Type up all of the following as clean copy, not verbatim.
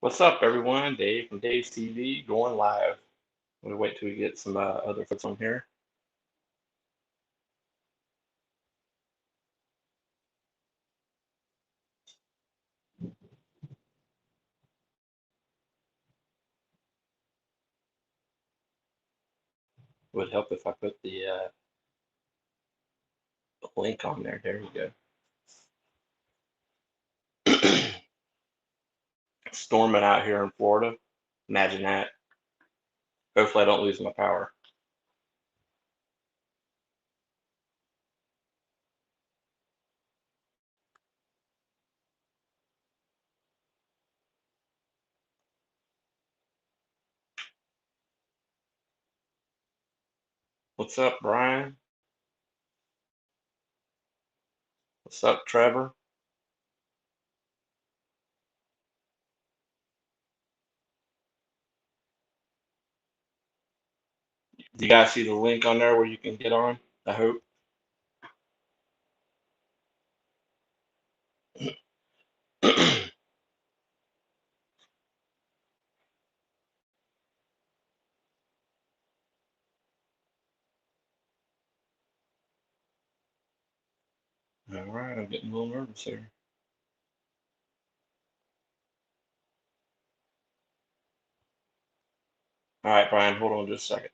What's up, everyone? Dave from Dave's TV going live. I'm gonna wait till we get some other folks on here. It would help if I put the link on there. There you go. Storming out here in Florida. Imagine that. Hopefully, I don't lose my power. What's up, Brian? What's up, Trevor? Do you guys see the link on there where you can get on? I hope. All right, I'm getting a little nervous here. All right, Brian, hold on just a second.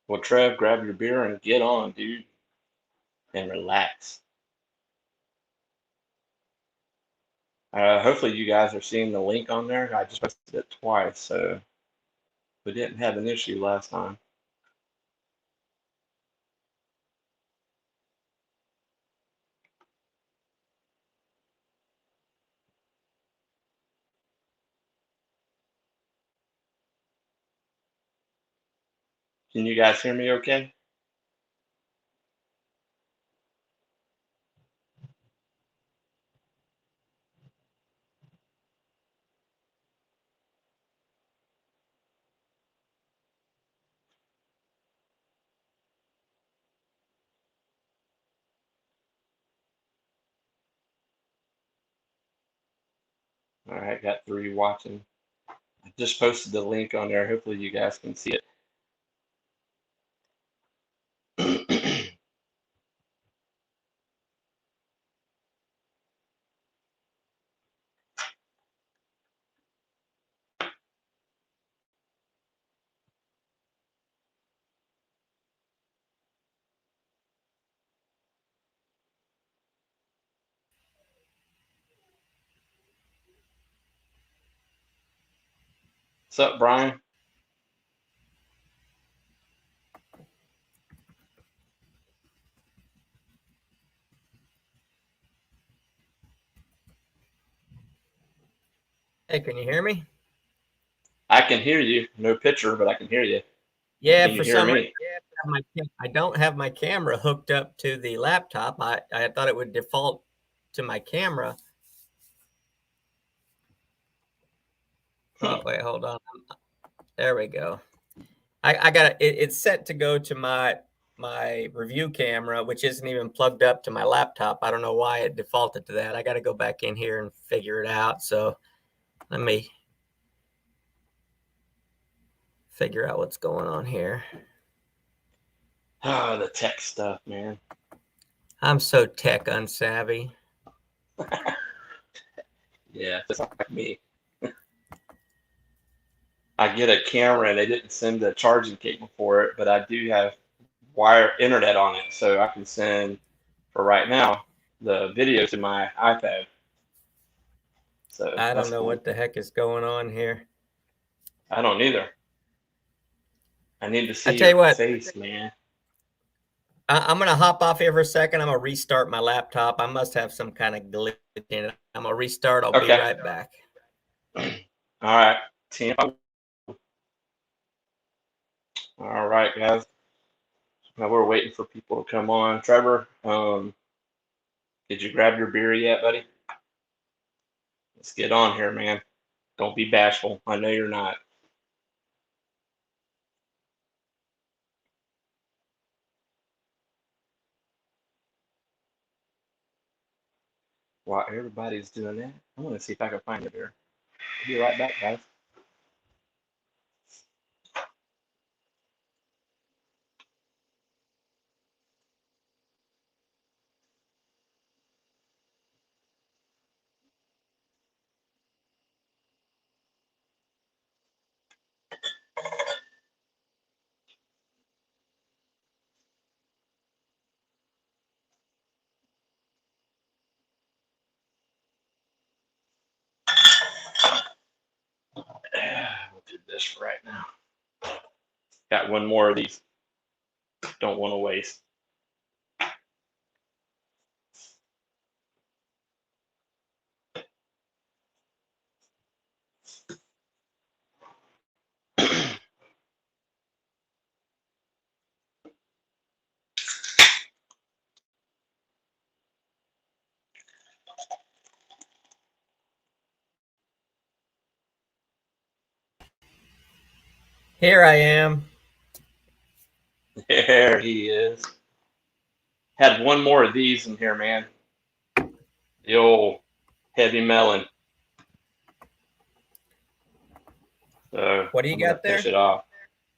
Well, Trev, grab your beer and get on, dude, and relax. Hopefully you guys are seeing the link on there. I just posted it twice, so we didn't have an issue last time. Can you guys hear me okay? All right, got 3 watching. I just posted the link on there. Hopefully you guys can see it. What's up, Brian? Hey, can you hear me? I can hear you. No picture, but I can hear you. Yeah, Can you for hear some reason, me? I don't have my camera hooked up to the laptop. I thought it would default to my camera. Oh, wait, hold on. There we go. I got it's set to go to my review camera, which isn't even plugged up to my laptop. I don't know why it defaulted to that. I got to go back in here and figure it out. So let me figure out what's going on here. Ah, the tech stuff, man. I'm so tech unsavvy. Yeah, just like me. I get a camera and they didn't send the charging cable for it, but I do have wire internet on it, so I can send for right now the video to my iPad. So I that's don't know cool. what the heck is going on here. I don't either. I need to I see tell your you what, face, man. I'm going to hop off here for a second. I'm going to restart my laptop. I must have some kind of glitch in it. I'm going to restart. I'll be Okay. right back. All right. Team. All right, guys. Now we're waiting for people to come on. Trevor, Did you grab your beer yet, buddy? Let's get on here, man. Don't be bashful. I know you're not. While everybody's doing that, I'm going to see if I can find a beer. I'll be right back, guys. We'll do this right now. Got one more of these. Don't want to waste. Here I am. There he is. Had one more of these in here, man. The old heavy melon. So What do you I'm gonna got there? finish it off.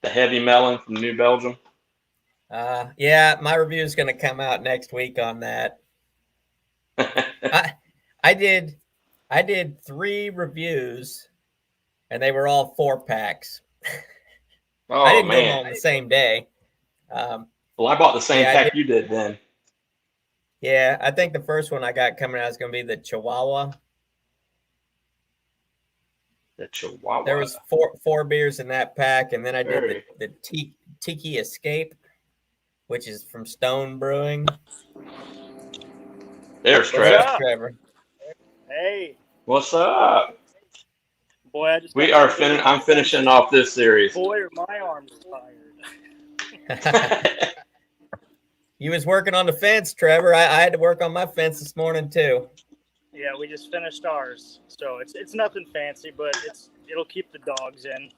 The heavy melon from New Belgium. Yeah, my review is going to come out next week on that. I did 3 reviews, and they were all 4-packs. Oh, I didn't do them man. all on the same day. Well, I bought the same pack you did then. Yeah, I think the first one I got coming out is going to be the Chihuahua. The Chihuahua. There was four beers in that pack, and then I did the Tiki Escape, which is from Stone Brewing. There's Trevor. Trevor. Hey. What's up? Boy, I'm finishing off this series. Boy, are my arms tired. You was working on the fence, Trevor. I had to work on my fence this morning too. Yeah, we just finished ours, so it's nothing fancy, but it'll keep the dogs in.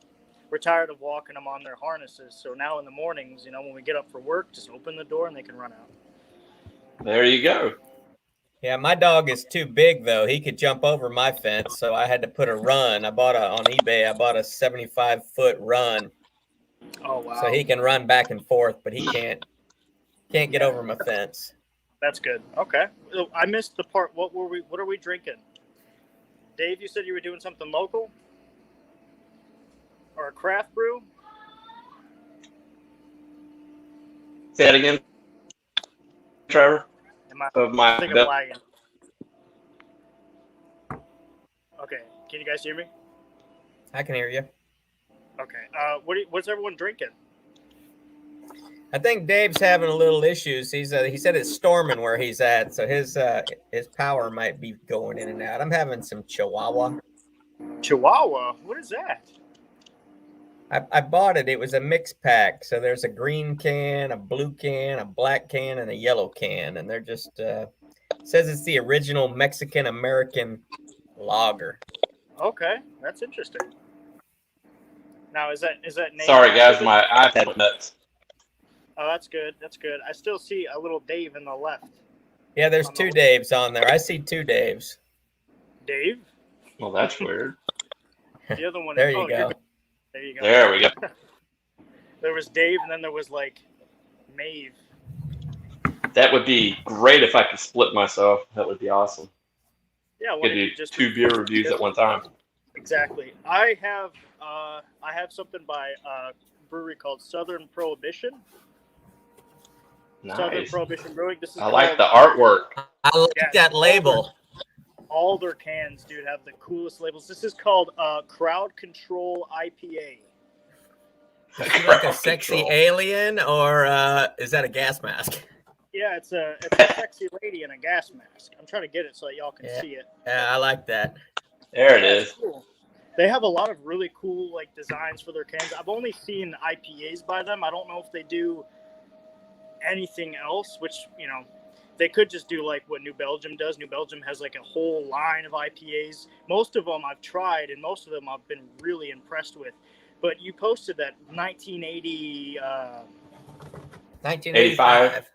We're tired of walking them on their harnesses, so now in the mornings, when we get up for work, just open the door and they can run out. There you go. Yeah, my dog is too big though. He could jump over my fence, so I had to put a run. On eBay. I bought a 75-foot run. Oh wow! So he can run back and forth, but he can't get over my fence. That's good. Okay, I missed the part. What are we drinking? Dave, you said you were doing something local or a craft brew? Say that again, Trevor. I think I'm lagging. Okay, can you guys hear me? I can hear you. Okay. What's everyone drinking? I think Dave's having a little issues. He said it's storming where he's at, so his power might be going in and out. I'm having some Chihuahua. Chihuahua? What is that? I bought it. It was a mixed pack. So there's a green can, a blue can, a black can, and a yellow can. And they're just says it's the original Mexican American lager. Okay, that's interesting. Now is that name? Sorry guys, my iPad nuts. Oh, that's good. That's good. I still see a little Dave in the left. Yeah, there's 2 Daves on there. I see 2 Daves. Dave? Well, that's weird. The other one. There you go. There you go. There we go. There was Dave, and then there was like Maeve. That would be great if I could split myself. That would be awesome. Yeah, could do just 2 beer reviews at one time. Exactly. I have something by a brewery called Southern Prohibition. Nice. Southern Prohibition Brewing. This is I like the artwork. I like that label. All their cans, dude, have the coolest labels. This is called Crowd Control IPA. Is he like a sexy alien, or is that a gas mask? Yeah, it's a sexy lady in a gas mask. I'm trying to get it so that y'all can see it. Yeah, I like that. There it is. Cool. They have a lot of really cool designs for their cans. I've only seen IPAs by them. I don't know if they do anything else, which they could just do like what New Belgium does. New Belgium has like a whole line of IPAs. Most of them I've tried, and most of them I've been really impressed with. But you posted that 1980. 1985.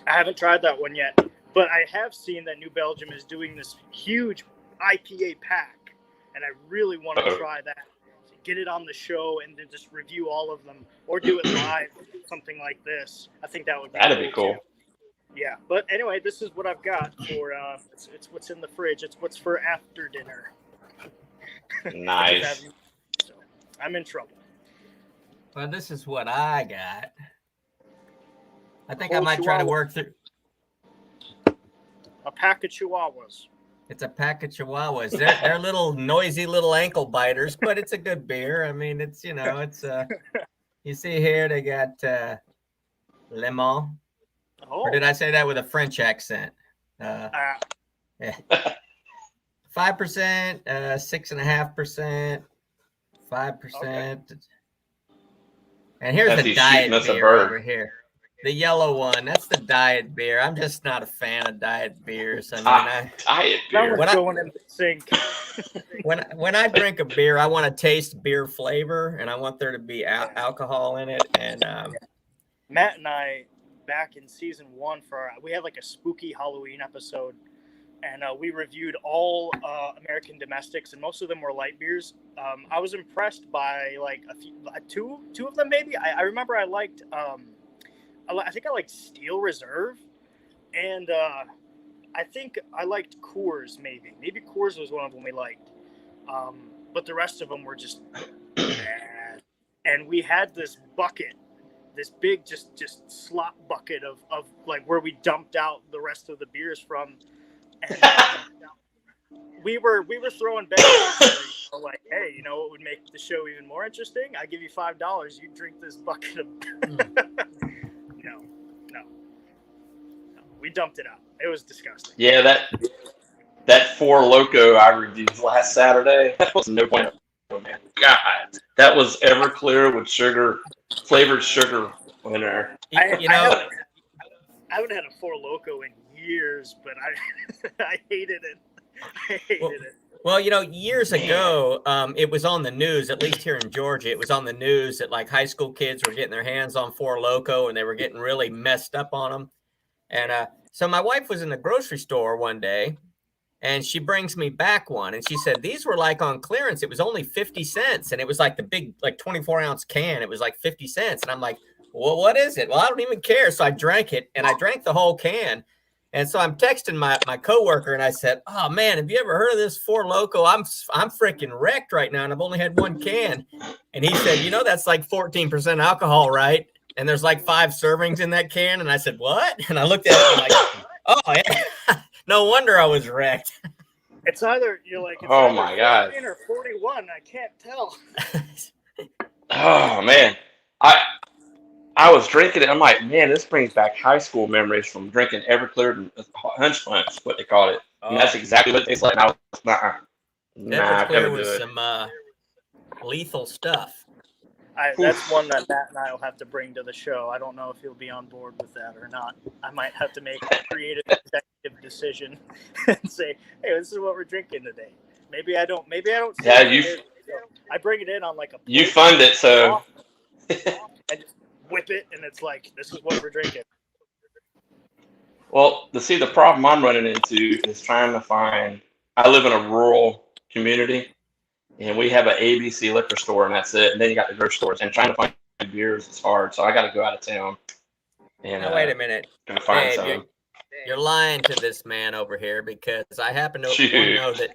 I haven't tried that one yet, but I have seen that New Belgium is doing this huge IPA pack, and I really want to try that. Get it on the show and then just review all of them, or do it live, something like this. I think that'd be cool. Too. Yeah, but anyway, this is what I've got for. It's what's in the fridge. It's what's for after dinner. Nice. So I'm in trouble. Well, this is what I got. I think I might try to work through. A pack of Chihuahuas. It's a pack of Chihuahuas. They're little noisy little ankle biters, but it's a good beer. I mean, it's it's you see here they got Le Mans. Oh. Or did I say that with a French accent? 5%, 6.5%, 5%. And here's the diet beer over here. The yellow one, that's the diet beer. I'm just not a fan of diet beers. I mean, diet beer. When I drink a beer, I want to taste beer flavor, and I want there to be alcohol in it. And Matt and I, back in season 1, we had like a spooky Halloween episode, and we reviewed all American domestics, and most of them were light beers. I was impressed by like two of them maybe. I remember I liked. I think I liked Steel Reserve, and I think I liked Coors maybe. Maybe Coors was one of them we liked, but the rest of them were just bad. And we had this bucket, this big just slop bucket of like where we dumped out the rest of the beers from, and we were throwing bags. Like, hey, you know what would make the show even more interesting? I give you $5. You drink this bucket of. No. We dumped it out. It was disgusting. Yeah, that Four Loko I reviewed last Saturday, that was no point. Man. God, that was Everclear with flavored sugar in there. I haven't had a Four Loko in years, but I hated it. Well, years ago, it was on the news, at least here in Georgia, it was on the news that like high school kids were getting their hands on Four Loko and they were getting really messed up on them. And so my wife was in the grocery store one day and she brings me back one. And she said, these were like on clearance. It was only 50 cents. And it was like the big, like 24-ounce can. It was like 50 cents. And I'm like, well, what is it? Well, I don't even care. So I drank it and I drank the whole can. And so I'm texting my coworker and I said, oh man, have you ever heard of this Four Loko? I'm freaking wrecked right now. And I've only had one can. And he said, that's like 14% alcohol, right? And there's like 5 servings in that can. And I said, what? And I looked at it and I'm like, oh, yeah. No wonder I was wrecked. It's either you're like, it's oh my God, or 41. I can't tell. Oh man, I was drinking it. I'm like, man, this brings back high school memories from drinking Everclear and Hunch Punch, what they called it. And that's exactly what it tastes like. And I was Everclear was some lethal stuff. That's one that Matt and I will have to bring to the show. I don't know if he'll be on board with that or not. I might have to make a creative executive decision and say, hey, this is what we're drinking today. Maybe I don't. Yeah, I bring it in on like a. You fund it, so. I just whip it, and it's like, this is what we're drinking. Well, the problem I'm running into is trying to find. I live in a rural community. And we have an ABC liquor store, and that's it. And then you got the grocery stores. And trying to find beers is hard, so I got to go out of town. And now, wait a minute. Find some. You're lying to this man over here because I happen to know that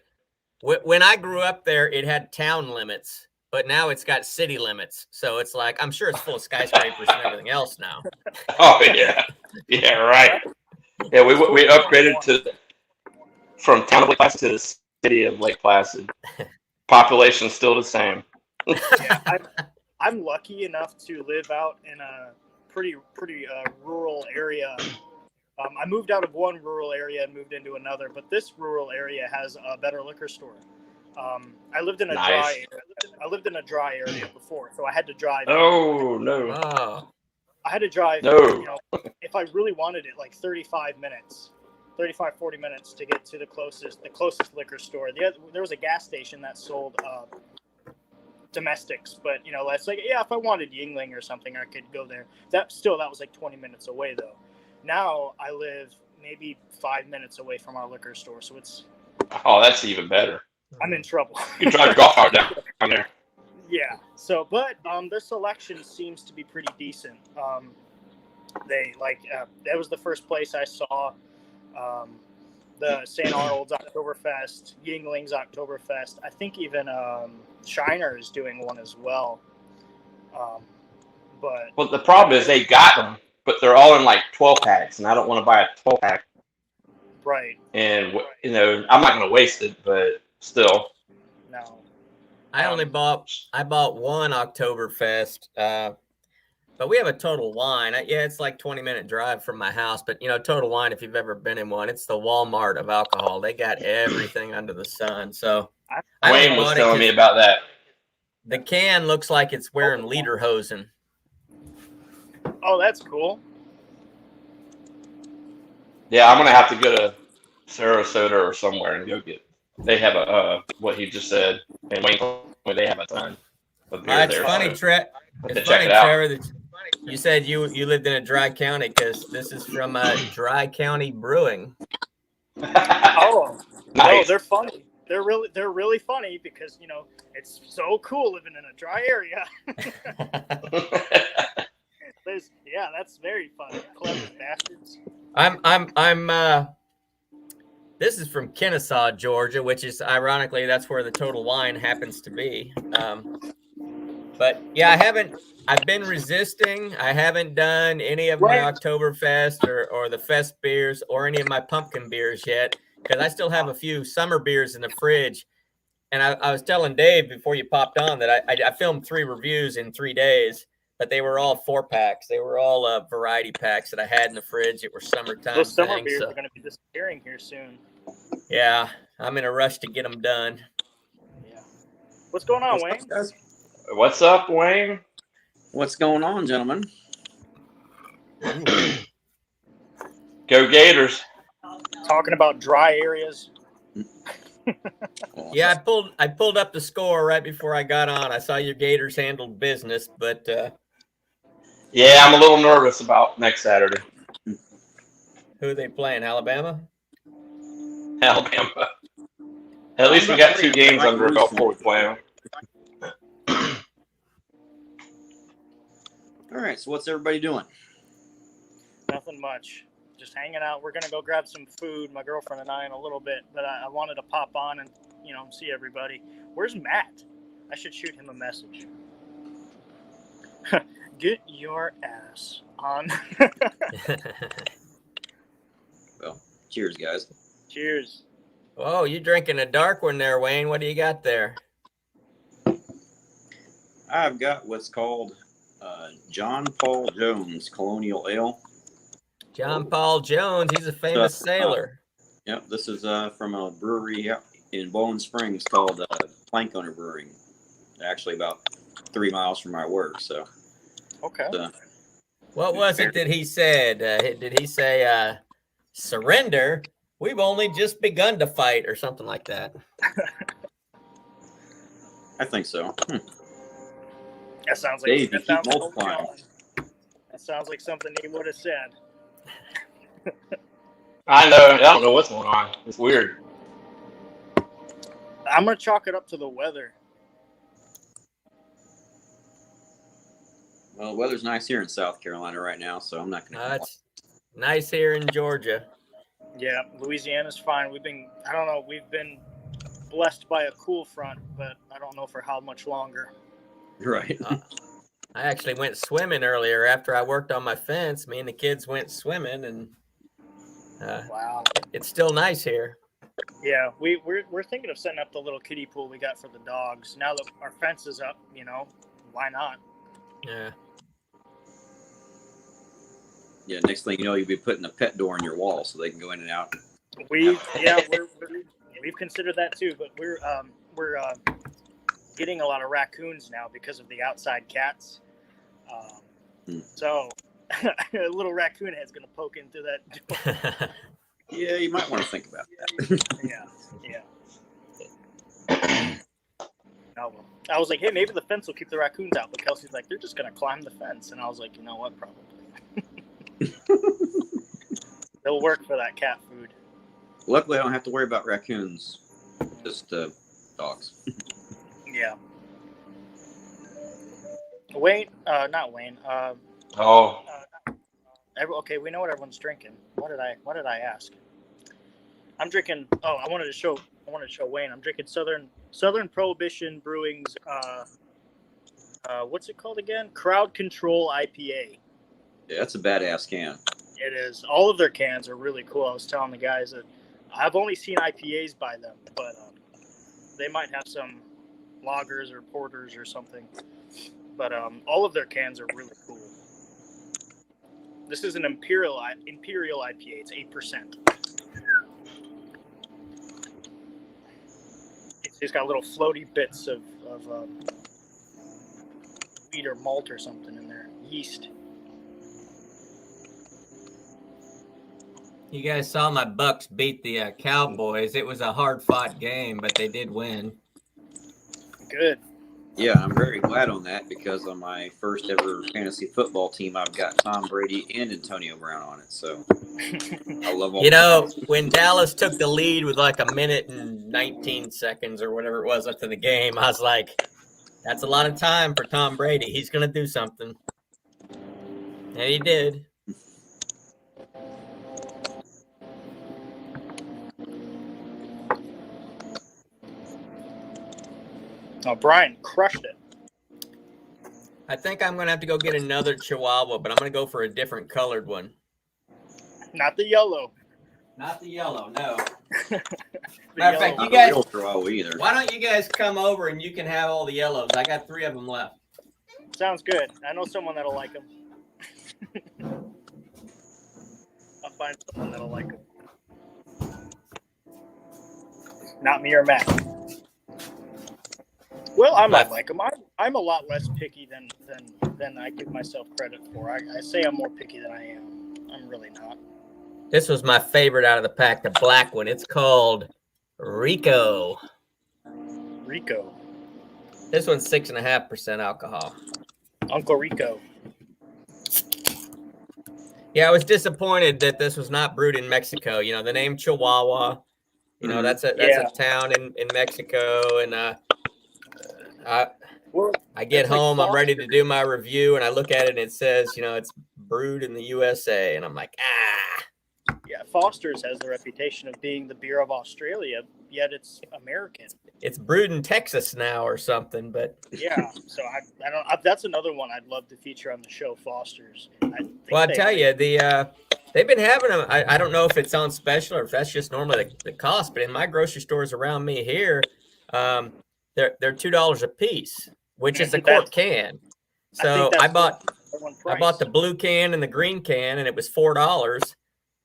when I grew up there, it had town limits, but now it's got city limits. So it's like I'm sure it's full of skyscrapers and everything else now. Oh yeah, right. Yeah, we upgraded from town of Lake Placid to the city of Lake Placid. Population still the same. Yeah, I'm lucky enough to live out in a pretty rural area. I moved out of one rural area and moved into another, but this rural area has a better liquor store. I lived in a dry area. I lived in a dry area before, so I had to drive. Oh no! I had to drive, No. if I really wanted it, like 35 minutes, 40 minutes to get to the closest liquor store. There was a gas station that sold domestics, but that's like, if I wanted Yingling or something, I could go there. That was like 20 minutes away though. Now I live maybe 5 minutes away from our liquor store, so Oh, that's even better. I'm in trouble. You can drive your golf cart down there. Yeah. So, but their selection seems to be pretty decent. That was the first place I saw the St. Arnold's Oktoberfest, Yingling's Oktoberfest. I think even Shiner is doing one as well. But the problem is they got them, but they're all in like 12 packs, and I don't want to buy a 12 pack. Right. And I'm not going to waste it, but still. No. I bought one Oktoberfest, but we have a Total Wine. It's like 20-minute drive from my house, but Total Wine, if you've ever been in one, it's the Walmart of alcohol. They got everything under the sun. So Wayne was telling me about that. The can looks like it's wearing lederhosen. Oh, that's cool. Yeah, I'm going to have to go to Sarasota or somewhere and go get. They have what he just said, and Wayne told me they have a ton of beer It's there. funny, so It's check funny, it out. Trevor, that you said you lived in a dry county, because this is from Dry County Brewing. Oh, Nice. No, they're funny. They're really funny because it's so cool living in a dry area. That's very funny. Clever bastards. This is from Kennesaw, Georgia, which is ironically that's where the Total Wine happens to be. But yeah, I've been resisting. I haven't done any of my Oktoberfest or the Fest beers or any of my pumpkin beers yet, because I still have a few summer beers in the fridge. And I was telling Dave before you popped on that I filmed 3 reviews in 3 days, but they were all 4-packs. They were all variety packs that I had in the fridge. It were summertime Those summer things. beers are going to be disappearing here soon. Yeah, I'm in a rush to get them done. Yeah. What's going on, Wayne? What's up, Wayne? What's going on, gentlemen? Go Gators. Talking about dry areas. Yeah, I pulled up the score right before I got on. I saw your Gators handled business, but Yeah, I'm a little nervous about next Saturday. who are they playing? Alabama? Alabama. At least we got 2 games under our belt before we play them. All right, so what's everybody doing? Nothing much. Just hanging out. We're going to go grab some food, my girlfriend and I, in a little bit. But I wanted to pop on and, see everybody. Where's Matt? I should shoot him a message. Get your ass on. Well, cheers, guys. Cheers. Oh, you drinking a dark one there, Wayne. What do you got there? I've got what's called John Paul Jones Colonial Ale. John Paul Jones. He's a famous sailor. Yep, this is from a brewery in Bowling Springs called Plank Owner Brewing. Actually, about 3 miles from my work. So, Okay. What was it that he said? Did he say surrender? We've only just begun to fight, or something like that? I think so. That sounds like Dave, you keep multiplying. That sounds like something he would have said. I know. I don't know what's going on. It's weird. I'm going to chalk it up to the weather. Well, the weather's nice here in South Carolina right now, so I'm not going to. It's nice here in Georgia. Yeah, Louisiana's fine. We've been blessed by a cool front, but I don't know for how much longer. Right. I actually went swimming earlier after I worked on my fence. Me and the kids went swimming, and Wow. it's still nice here. Yeah, we're thinking of setting up the little kiddie pool we got for the dogs. Now that our fence is up, why not? Yeah. Yeah, next thing you know, you'll be putting a pet door in your wall so they can go in and out. We've considered that too, but we're getting a lot of raccoons now because of the outside cats. So a little raccoon head's gonna poke in through that door. Yeah, you might want to think about that. Yeah. Oh, well. I was like, hey, maybe the fence will keep the raccoons out. But Kelsey's like, they're just gonna climb the fence, and I was like, you know what, probably. They'll work for that cat food. Luckily, I don't have to worry about raccoons. Just dogs. Yeah. Wayne, not Wayne. Okay, we know what everyone's drinking. What did I ask? I'm drinking. Oh, I wanted to show Wayne. I'm drinking Southern Prohibition Brewing's. What's it called again? Crowd Control IPA. Yeah, that's a badass can. It is. All of their cans are really cool. I was telling the guys that I've only seen IPAs by them, but they might have some lagers or porters or something. But all of their cans are really cool. This is an Imperial IPA. It's 8%. It's got little floaty bits of wheat or malt or something in there. Yeast. You guys saw my Bucks beat the Cowboys. It was a hard-fought game, but they did win. Good. Yeah, I'm very glad on that because on my first ever fantasy football team, I've got Tom Brady and Antonio Brown on it. So I love all. You know, when Dallas took the lead with like a minute and 19 seconds or whatever it was after the game, I was like, that's a lot of time for Tom Brady. He's going to do something. And he did. Oh, Brian crushed it. I think I'm going to have to go get another Chihuahua, but I'm going to go for a different colored one. Not the yellow. Not the yellow, no. The Matter of fact, yellow. you guys, either. why don't you guys come over and you can have all the yellows? I got 3 of them left. Sounds good. I know someone that'll like them. I'll find someone that'll like them. Not me or Matt. Well, I might like them. I'm a lot less picky than I give myself credit for. I say I'm more picky than I am. I'm really not. This was my favorite out of the pack, the black one. It's called Rico. Rico. This one's 6.5% alcohol. Uncle Rico. Yeah, I was disappointed that this was not brewed in Mexico. You know, the name Chihuahua. You know, that's a town in Mexico, and I get home, I'm ready to do my review, and I look at it and it says, you know, it's brewed in the USA, and I'm like, Yeah, Foster's has the reputation of being the beer of Australia, yet it's American. It's brewed in Texas now or something, but yeah. So I don't. That's another one I'd love to feature on the show, Foster's. Well, I tell you, they've been having them. I don't know if it's on special or if that's just normally the cost, but in my grocery stores around me here, they're $2 a piece, which is a quart can. So I bought the blue can and the green can, and it was $4,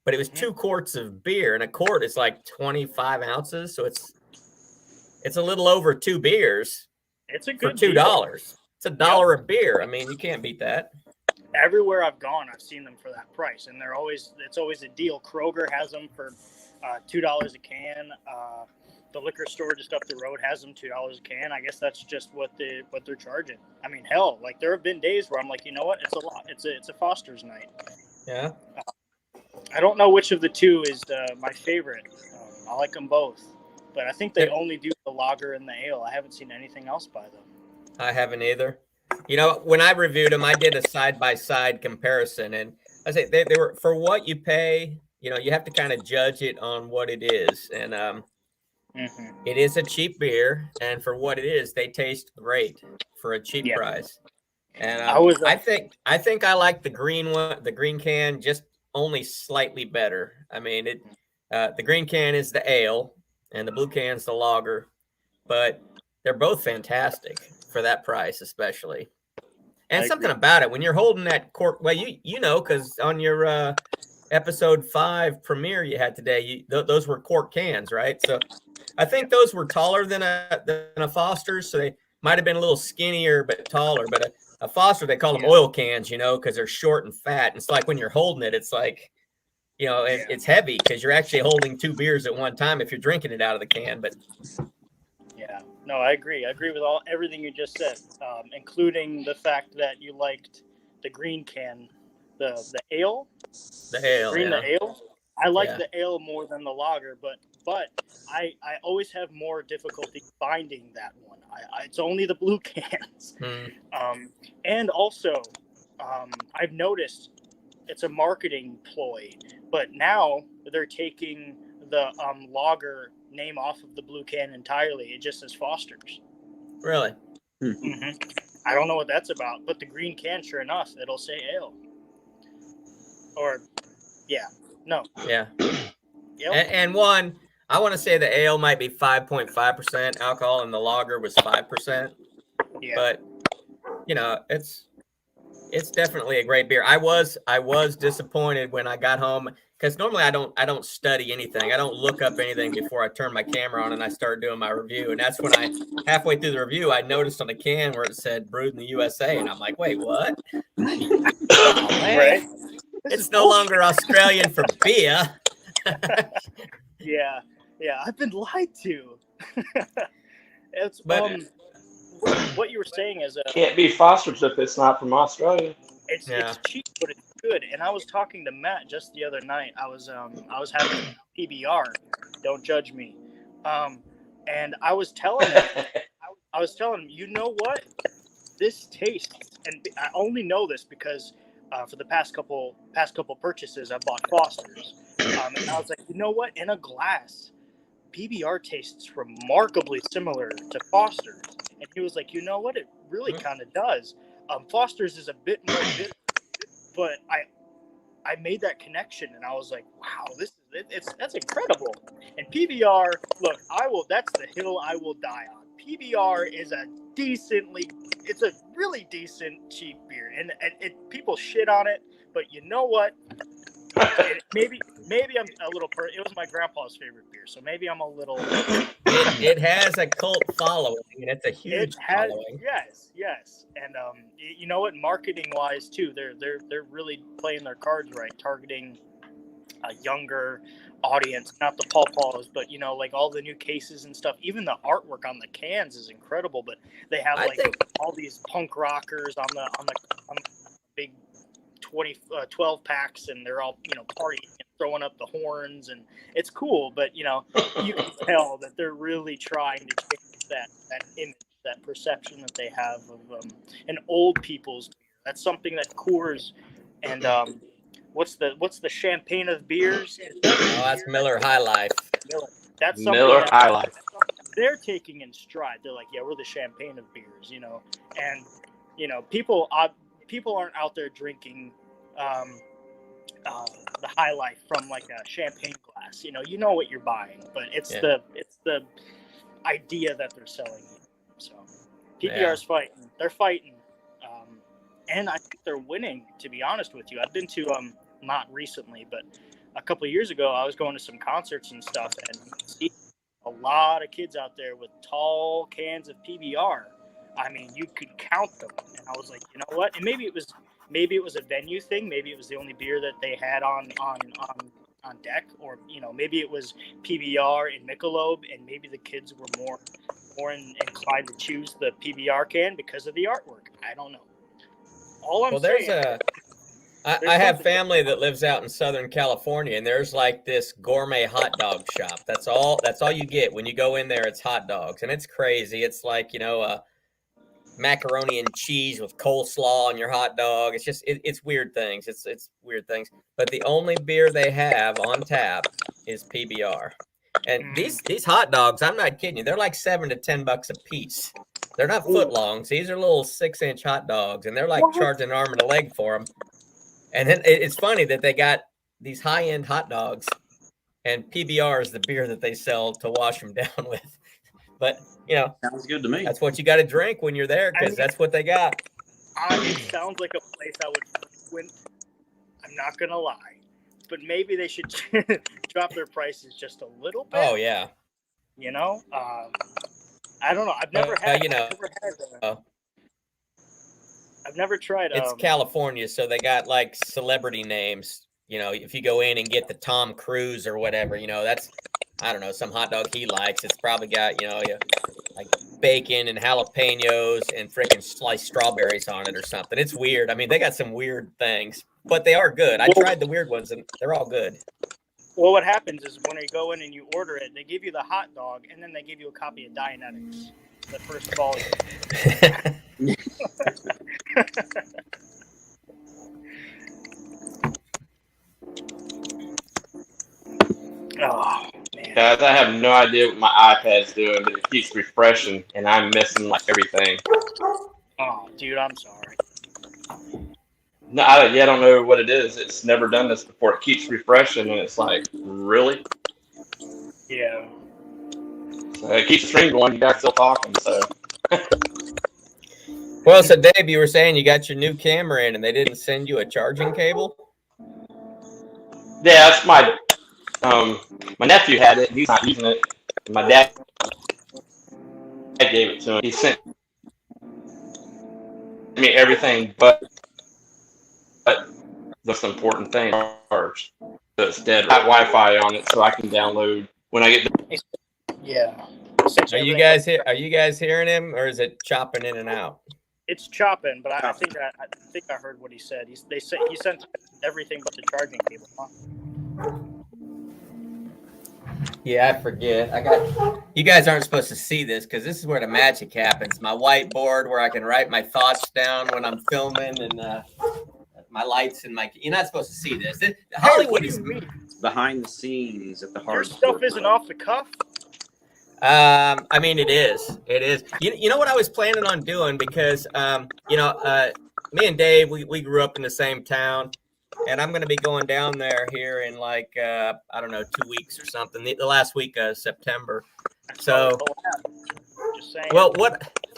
but it was 2 quarts of beer, and a quart is like 25 ounces, so it's a little over 2 beers. It's a good for $2. Deal. It's $1 a beer. I mean, you can't beat that. Everywhere I've gone, I've seen them for that price, and it's always a deal. Kroger has them for $2 a can. The liquor store just up the road has them $2 a can. I guess that's just what they're charging. I mean, hell, like there have been days where I'm like, you know what? It's a lot. It's a Foster's night. Yeah. I don't know which of the two is my favorite. I like them both, but I think they only do the lager and the ale. I haven't seen anything else by them. I haven't either. You know, when I reviewed them, I did a side-by-side comparison, and I say they were for what you pay. You know, you have to kind of judge it on what it is, and it is a cheap beer, and for what it is, they taste great for a cheap price. And I think I like the green one, the green can, just only slightly better. I mean, the green can is the ale, and the blue can is the lager, but they're both fantastic for that price, especially. And something about it when you're holding that cork. Well, you know, because on your episode 5 premiere you had today, those were cork cans, right? So I think those were taller than a Foster's, so they might have been a little skinnier but taller. But a Foster, they call them oil cans, because they're short and fat. It's like when you're holding it, it's like, it's heavy because you're actually holding 2 beers at one time if you're drinking it out of the can. But yeah, no, I agree. I agree with everything you just said, including the fact that you liked the green can, the ale, the ale, the ale. I like Yeah. the ale more than the lager, but I always have more difficulty finding that one. It's only the blue cans. And also, I've noticed it's a marketing ploy, but now they're taking the lager name off of the blue can entirely. It just says Foster's. Really? I don't know what that's about, but the green can, sure enough, it'll say ale. Or, yeah, no. Yeah. Ale? And one, I want to say the ale might be 5.5% alcohol and the lager was 5%. Yeah. But, it's definitely a great beer. I was disappointed when I got home because normally I don't study anything. I don't look up anything before I turn my camera on and I start doing my review. And that's when halfway through the review, I noticed on the can where it said brewed in the USA. And I'm like, wait, what? Right? It's no longer Australian for beer. Yeah, I've been lied to. It's what you were saying is Can't be Foster's if it's not from Australia. it's cheap, but it's good. And I was talking to Matt just the other night. I was having PBR. Don't judge me. And I was telling him, you know what? This tastes, and I only know this because for the past couple purchases, I bought Foster's. And I was like, you know what? In a glass, PBR tastes remarkably similar to Foster's. And he was like, you know what? It really kind of does. Foster's is a bit more bitter, but I made that connection, and I was like, wow, that's incredible. And PBR, look, that's the hill I will die on. PBR is it's a really decent cheap beer, and people shit on it, but you know what? Maybe I'm a little. It was my grandpa's favorite beer, so maybe I'm a little. It has a cult following, and it's a huge following. Yes, and you know what? Marketing wise too, they're really playing their cards right, targeting a younger audience, not the pawpaws, but like all the new cases and stuff. Even the artwork on the cans is incredible, but they have all these punk rockers on the big 12 packs, and they're all partying and throwing up the horns, and it's cool, but you can tell that they're really trying to change that image, that perception that they have of an old people's beer. That's something that Coors and what's the champagne of beers? Oh, that's Miller High Life. That's something Miller High Life. They're taking in stride. They're like, yeah, we're the champagne of beers, and people aren't out there drinking the High Life from like a champagne glass. You know what you're buying, but it's the idea that they're selling. So PBR's fighting. They're fighting, and I think they're winning. To be honest with you, I've been to not recently, but a couple of years ago, I was going to some concerts and stuff, and you see a lot of kids out there with tall cans of PBR. I mean, you could count them, and I was like, you know what? And maybe it was a venue thing. Maybe it was the only beer that they had on deck, or maybe it was PBR and Michelob, and maybe the kids were more inclined to choose the PBR can because of the artwork. I don't know. I have family that lives out in Southern California, and there's like this gourmet hot dog shop. That's all you get when you go in there. It's hot dogs, and it's crazy. It's like macaroni and cheese with coleslaw on your hot dog. It's just it's weird things. It's weird things. But the only beer they have on tap is PBR. And these hot dogs, I'm not kidding you, they're like $7 to $10 a piece. They're not foot longs. These are little 6-inch hot dogs, and they're like charging an arm and a leg for them. And then it's funny that they got these high-end hot dogs, and PBR is the beer that they sell to wash them down with. But sounds good to me. That's what you got to drink when you're there, because that's what they got. It sounds like a place I would frequent. I'm not gonna lie, but maybe they should drop their prices just a little bit. Oh yeah. I don't know. I've never had. I've never tried. It's California, so they got like celebrity names. You know, if you go in and get the Tom Cruise or whatever, you know, that's, I don't know, some hot dog he likes. It's probably got, you know, like bacon and jalapenos and freaking sliced strawberries on it or something. It's weird. I mean, they got some weird things, but they are good. I tried the weird ones and they're all good. Well, what happens is when you go in and you order it, they give you the hot dog and then they give you a copy of Dianetics, the first volume. Oh, man. Guys, I have no idea what my iPad's doing, but it keeps refreshing, and I'm missing like everything. Oh, dude, I'm sorry. No, I don't know what it is. It's never done this before. It keeps refreshing, and it's like, really? Yeah. So it keeps the stream going. You guys still talking, so. Well, so Dave, you were saying you got your new camera in, and they didn't send you a charging cable? Yeah, that's my nephew had it. He's not using it. My dad gave it to him. He sent me everything but the most important thing, charged. So it's dead. I have Wi-Fi on it, so I can download when I get. Yeah. Are you guys here? Are you guys hearing him, or is it chopping in and out? It's chopping, but I think I heard what he said. He sent everything but the charging cable. Huh? Yeah, I forget. You guys aren't supposed to see this because this is where the magic happens. My whiteboard where I can write my thoughts down when I'm filming, and my lights and my. You're not supposed to see this. Hollywood is behind the scenes at the heart. Your stuff isn't off the cuff. I mean, it is. It is. You know what I was planning on doing because me and Dave, we grew up in the same town. And I'm going to be going down there here in like, I don't know, 2 weeks or something, the last week of September. So, just saying. Well,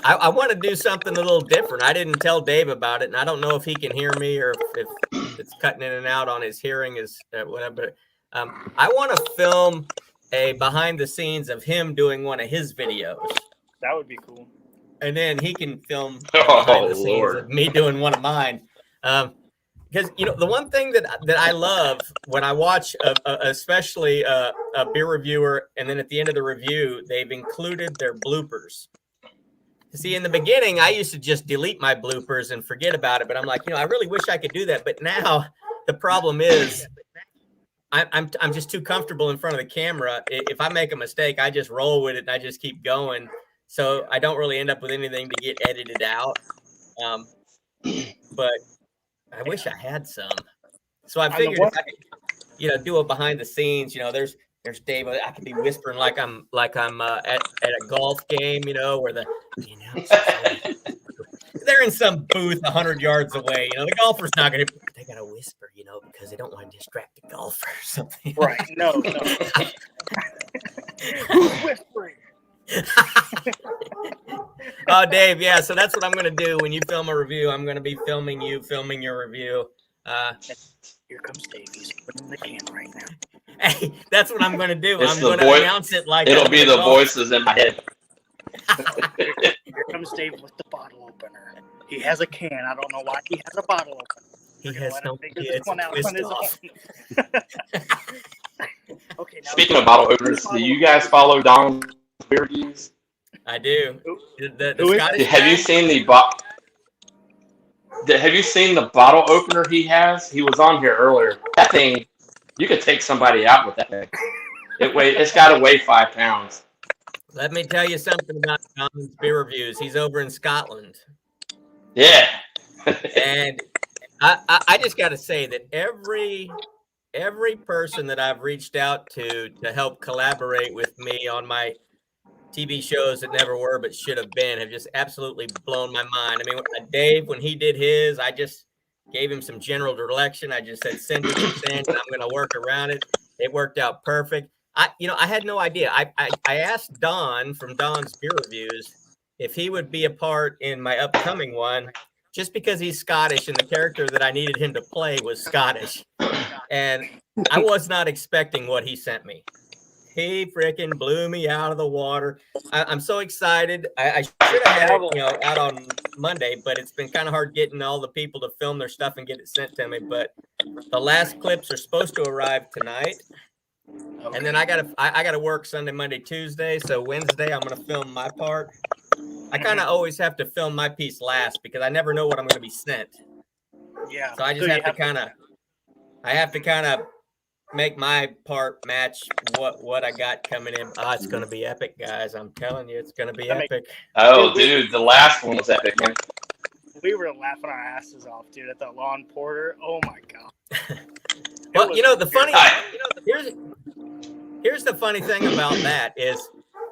I want to do something a little different. I didn't tell Dave about it, and I don't know if he can hear me or if it's cutting in and out on his hearing is whatever. I want to film a behind the scenes of him doing one of his videos. That would be cool. And then he can film behind the scenes of me doing one of mine. Because, the one thing that I love when I watch, especially a beer reviewer, and then at the end of the review, they've included their bloopers. See, in the beginning, I used to just delete my bloopers and forget about it. But I'm like, I really wish I could do that. But now the problem is I'm just too comfortable in front of the camera. If I make a mistake, I just roll with it and I just keep going. So I don't really end up with anything to get edited out. But I wish I had some. So I figured if I could, do a behind the scenes, there's Dave. I could be whispering like I'm at a golf game, where the they're in some booth 100 yards away. The golfer's not going to. They got to whisper, because they don't want to distract the golfer or something. Right? No. Who's whispering? Oh, Dave, yeah. So that's what I'm going to do when you film a review. I'm going to be filming you, filming your review. Here comes Dave. He's putting the camera right now. Hey, that's what I'm going to do. It's I'm going to announce it like it'll be the voices in my head. Here comes Dave with the bottle opener. He has a can. I don't know why he has a bottle opener. He has no kids. Okay. Now Speaking of bottle openers, do you guys follow Don's beer reviews? I do. Have you seen the bottle opener he has? He was on here earlier. That thing, you could take somebody out with that thing. It's got to weigh 5 pounds. Let me tell you something about Don's beer reviews. He's over in Scotland. Yeah. And I just got to say that every person that I've reached out to help collaborate with me on my TV shows that never were but should have been have just absolutely blown my mind. I mean, Dave, when he did his, I just gave him some general direction. I just said, send it to send, and I'm going to work around it. It worked out perfect. I had no idea. I asked Don from Don's Beer Reviews if he would be a part in my upcoming one, just because he's Scottish and the character that I needed him to play was Scottish. And I was not expecting what he sent me. He freaking blew me out of the water. I'm so excited. I should have had it, out on Monday, but it's been kind of hard getting all the people to film their stuff and get it sent to me. But the last clips are supposed to arrive tonight. Okay. And then I gotta work Sunday, Monday, Tuesday. So Wednesday I'm gonna film my part. I kind of always have to film my piece last because I never know what I'm gonna be sent. Yeah. So I just have to kind of make my part match what I got coming in. It's gonna be epic, guys. I'm telling you, it's gonna be epic. Oh, dude, the last one was epic, man. We were laughing our asses off, dude, at that lawn porter. Oh my god. Well, here's the funny thing about that is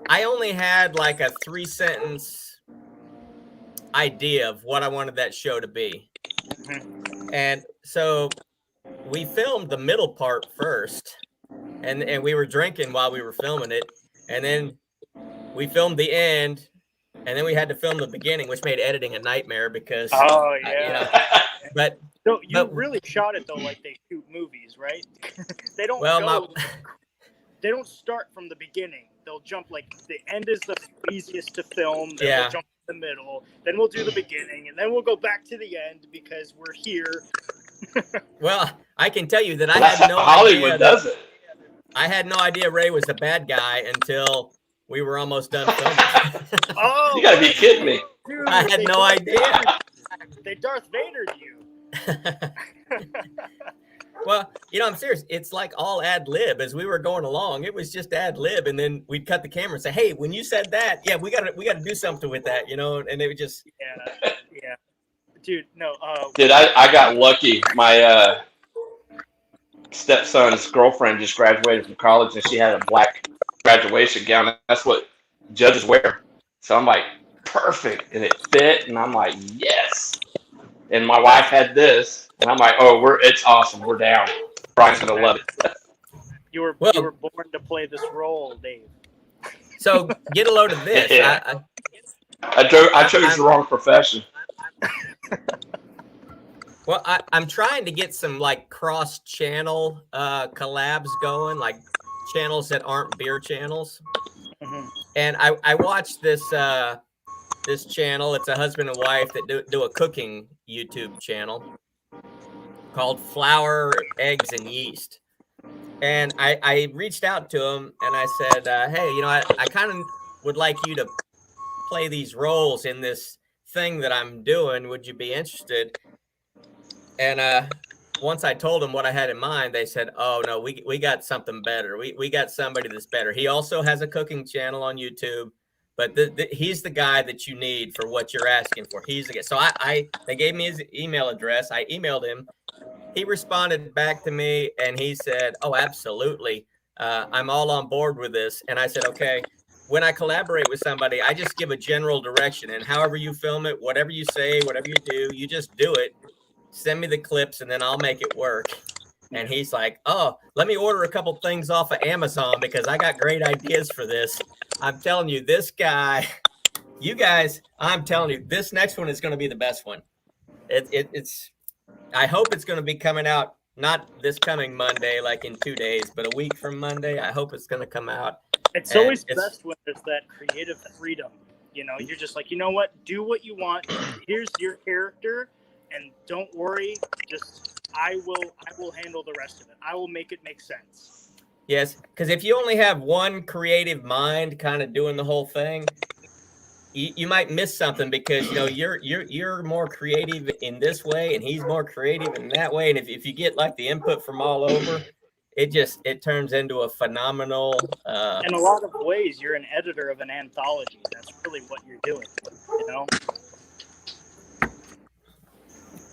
I only had like a 3-sentence idea of what I wanted that show to be. And so we filmed the middle part first, and we were drinking while we were filming it, and then we filmed the end, and then we had to film the beginning, which made editing a nightmare because but so you really shot it though like they shoot movies, right? They don't they don't start from the beginning. They'll jump like the end is the easiest to film, then we'll jump to the middle, then we'll do the beginning, and then we'll go back to the end because we're here. Well, I can tell you that I had no Hollywood idea does it. I had no idea Ray was the bad guy until we were almost done filming. Oh, you gotta be kidding me. Dude, I had no idea. They Darth Vadered you. Well, I'm serious. It's like all ad lib as we were going along. It was just ad lib, and then we'd cut the camera and say, "Hey, when you said that, we gotta do something with that," And it would just yeah. Dude, no. Dude, I got lucky. My stepson's girlfriend just graduated from college, and she had a black graduation gown. That's what judges wear. So I'm like, perfect, and it fit, and I'm like, yes. And my wife had this, and I'm like, it's awesome. We're down. Brian's gonna love it. You were born to play this role, Dave. So get a load of this. Yeah. I chose the wrong profession. Well, I'm trying to get some like cross-channel collabs going, like channels that aren't beer channels. Mm-hmm. And I watched this channel. It's a husband and wife that do a cooking YouTube channel called Flour, Eggs, and Yeast. And I reached out to him and I said, hey, I kind of would like you to play these roles in this thing that I'm doing. Would you be interested? And once I told them what I had in mind, they said, oh, no, we got something better. We got somebody that's better. He also has a cooking channel on YouTube, but he's the guy that you need for what you're asking for. He's the guy. So they gave me his email address. I emailed him. He responded back to me, and he said, oh, absolutely. I'm all on board with this. And I said, okay. When I collaborate with somebody, I just give a general direction, and however you film it, whatever you say, whatever you do, you just do it. Send me the clips, and then I'll make it work. And he's like, oh, let me order a couple things off of Amazon because I got great ideas for this. I'm telling you, this guy, you guys, I'm telling you, this next one is going to be the best one. It's I hope it's going to be coming out, not this coming Monday, like in 2 days, but a week from Monday. I hope it's going to come out. It's always best when there's that creative freedom. You're just like, you know what? Do what you want. Here's your character, and don't worry. Just I will handle the rest of it. I will make it make sense. Yes, because if you only have one creative mind kind of doing the whole thing, you might miss something because you're more creative in this way and he's more creative in that way. And if you get like the input from all over, it turns into a phenomenal. In a lot of ways, you're an editor of an anthology. That's really what you're doing.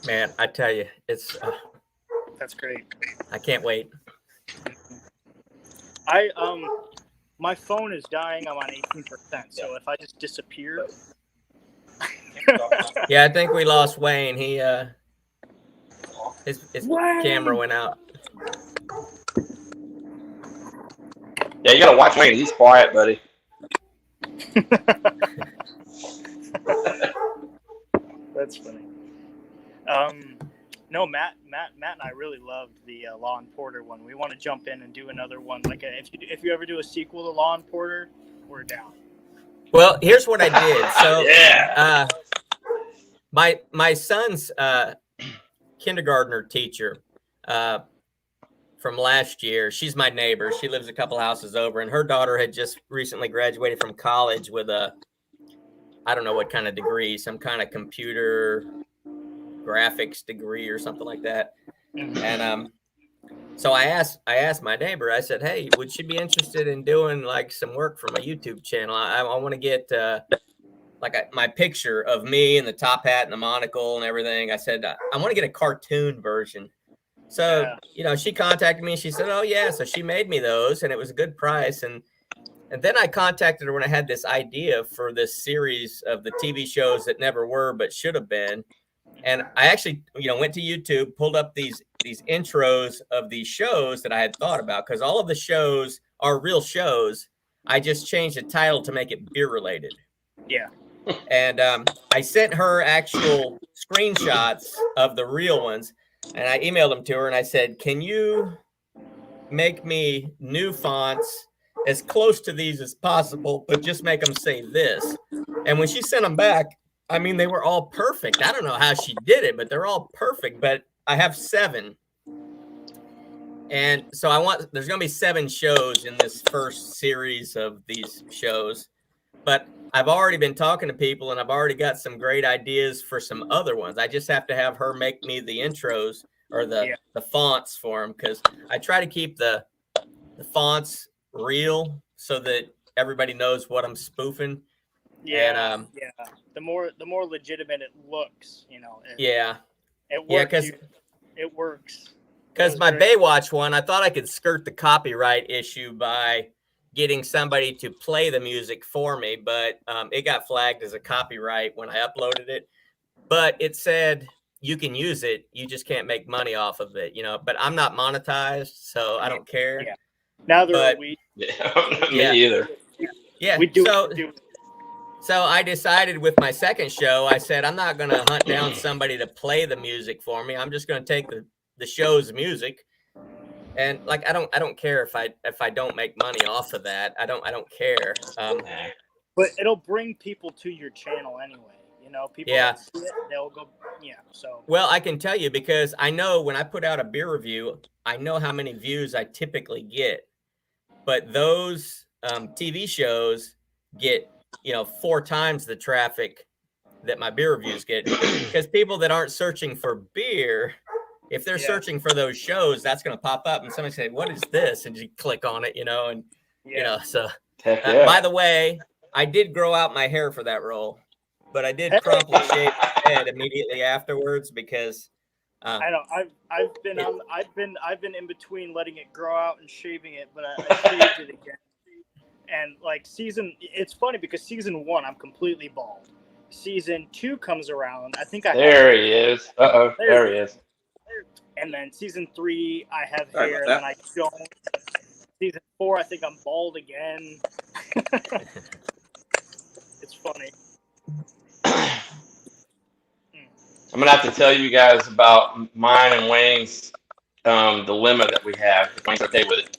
Man, I tell you, it's. That's great. I can't wait. My phone is dying. I'm on 18%. So if I just disappear. Yeah, I think we lost Wayne. He his camera went out. Yeah, you gotta watch Wayne. He's quiet, buddy. That's funny. No, Matt and I really loved the Law and Porter one. We want to jump in and do another one. Like if you ever do a sequel to Law and Porter, we're down. Well, here's what I did. So Yeah. my son's kindergartner teacher from last year, she's my neighbor. She lives a couple houses over, and her daughter had just recently graduated from college with I don't know what kind of degree, some kind of computer graphics degree or something like that. And so I asked my neighbor, I said, hey, would she be interested in doing like some work for my YouTube channel? I want to get my picture of me and the top hat and the monocle and everything. I said, I want to get a cartoon version. So, she contacted me and she said, oh yeah. So she made me those and it was a good price. And then I contacted her when I had this idea for this series of the TV shows that never were, but should have been. And I actually, went to YouTube, pulled up these intros of these shows that I had thought about, because all of the shows are real shows. I just changed the title to make it beer related. Yeah. And I sent her actual screenshots of the real ones, and I emailed them to her, and I said, can you make me new fonts as close to these as possible, but just make them say this? And when she sent them back, I mean, they were all perfect. I don't know how she did it, but they're all perfect. But I have 7. And so there's going to be 7 shows in this first series of these shows. But I've already been talking to people and I've already got some great ideas for some other ones. I just have to have her make me the intros or the fonts for them, because I try to keep the fonts real so that everybody knows what I'm spoofing. Yeah, and, the more legitimate it looks, it works. It works. Because my Baywatch one, I thought I could skirt the copyright issue by getting somebody to play the music for me, but it got flagged as a copyright when I uploaded it. But it said you can use it, you just can't make money off of it, But I'm not monetized, so I don't care. Yeah. Neither are we. Me either. Yeah. We do. So I decided with my second show, I said, I'm not going to hunt down somebody to play the music for me. I'm just going to take the show's music. And I don't care if I don't make money off of that. I don't care. But it'll bring people to your channel anyway. People that see it, they'll go. Yeah. So. Well, I can tell you, because I know when I put out a beer review, I know how many views I typically get. But those TV shows get 4 times the traffic that my beer reviews get, because people that aren't searching for beer, if they're searching for those shows, that's going to pop up and somebody say, what is this? And you click on it, so by the way, I did grow out my hair for that role, but I did promptly shave my head immediately afterwards because I know I've been in between letting it grow out and shaving it, but I shaved it again. And it's funny because season 1, I'm completely bald. Season 2 comes around. I think there he is. There he is. And then season 3, I have hair, and then I don't. Season 4, I think I'm bald again. It's funny. I'm gonna have to tell you guys about mine and Wayne's dilemma that we have. If Wayne's okay with it.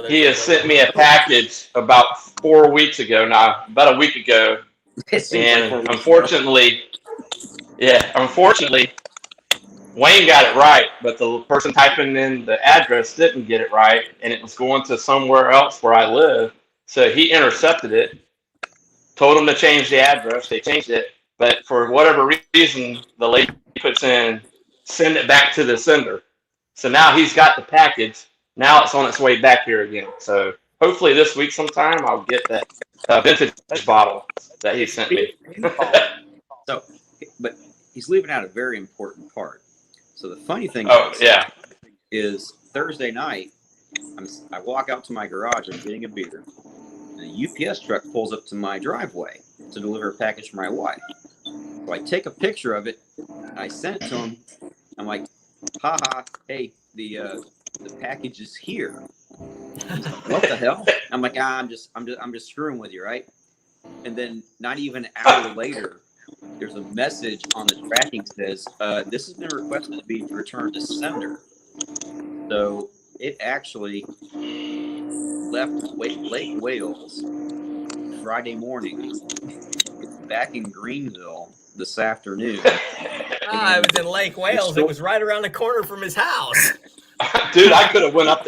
He has sent me a package about 4 weeks ago now, about a week ago. And unfortunately, Wayne got it right, but the person typing in the address didn't get it right, and it was going to somewhere else where I live. So he intercepted it, told him to change the address. They changed it, but for whatever reason, the lady puts in, send it back to the sender. So now he's got the package. Now it's on its way back here again. So hopefully this week sometime I'll get that vintage bottle that he sent me. But he's leaving out a very important part. So the funny thing is Thursday night, I walk out to my garage, I'm getting a beer, and a UPS truck pulls up to my driveway to deliver a package for my wife. So I take a picture of it, and I send it to him. I'm like, haha, hey, the package is here. What the hell? I'm like, I'm just screwing with you, right? And then not even an hour later, there's a message on the tracking says, this has been requested to be returned to sender. So it actually left Lake Wales Friday morning. It's back in Greenville this afternoon. I was in Lake Wales. It was right around the corner from his house. Dude, I would have went up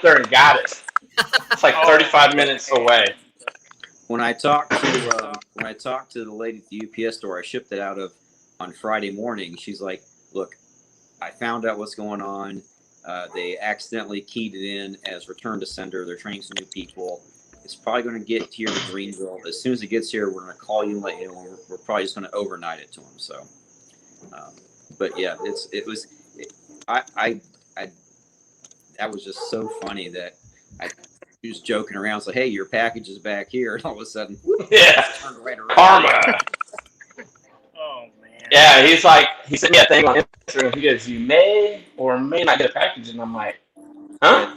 there and got it. It's like 35 minutes away. When I talked to the lady at the UPS store I shipped it out of on Friday morning, she's like, "Look, I found out what's going on. They accidentally keyed it in as return to sender. They're training some new people. It's probably going to get here to Greenville. As soon as it gets here, we're going to call you and let you know. We're probably just going to overnight it to them." So, but yeah, that was just so funny that he was joking around. So, hey, your package is back here, and all of a sudden, turned right around. Karma. Oh man. Yeah, he sent me a thing on Instagram. He goes, "You may or may not get a package," and I'm like, "Huh?"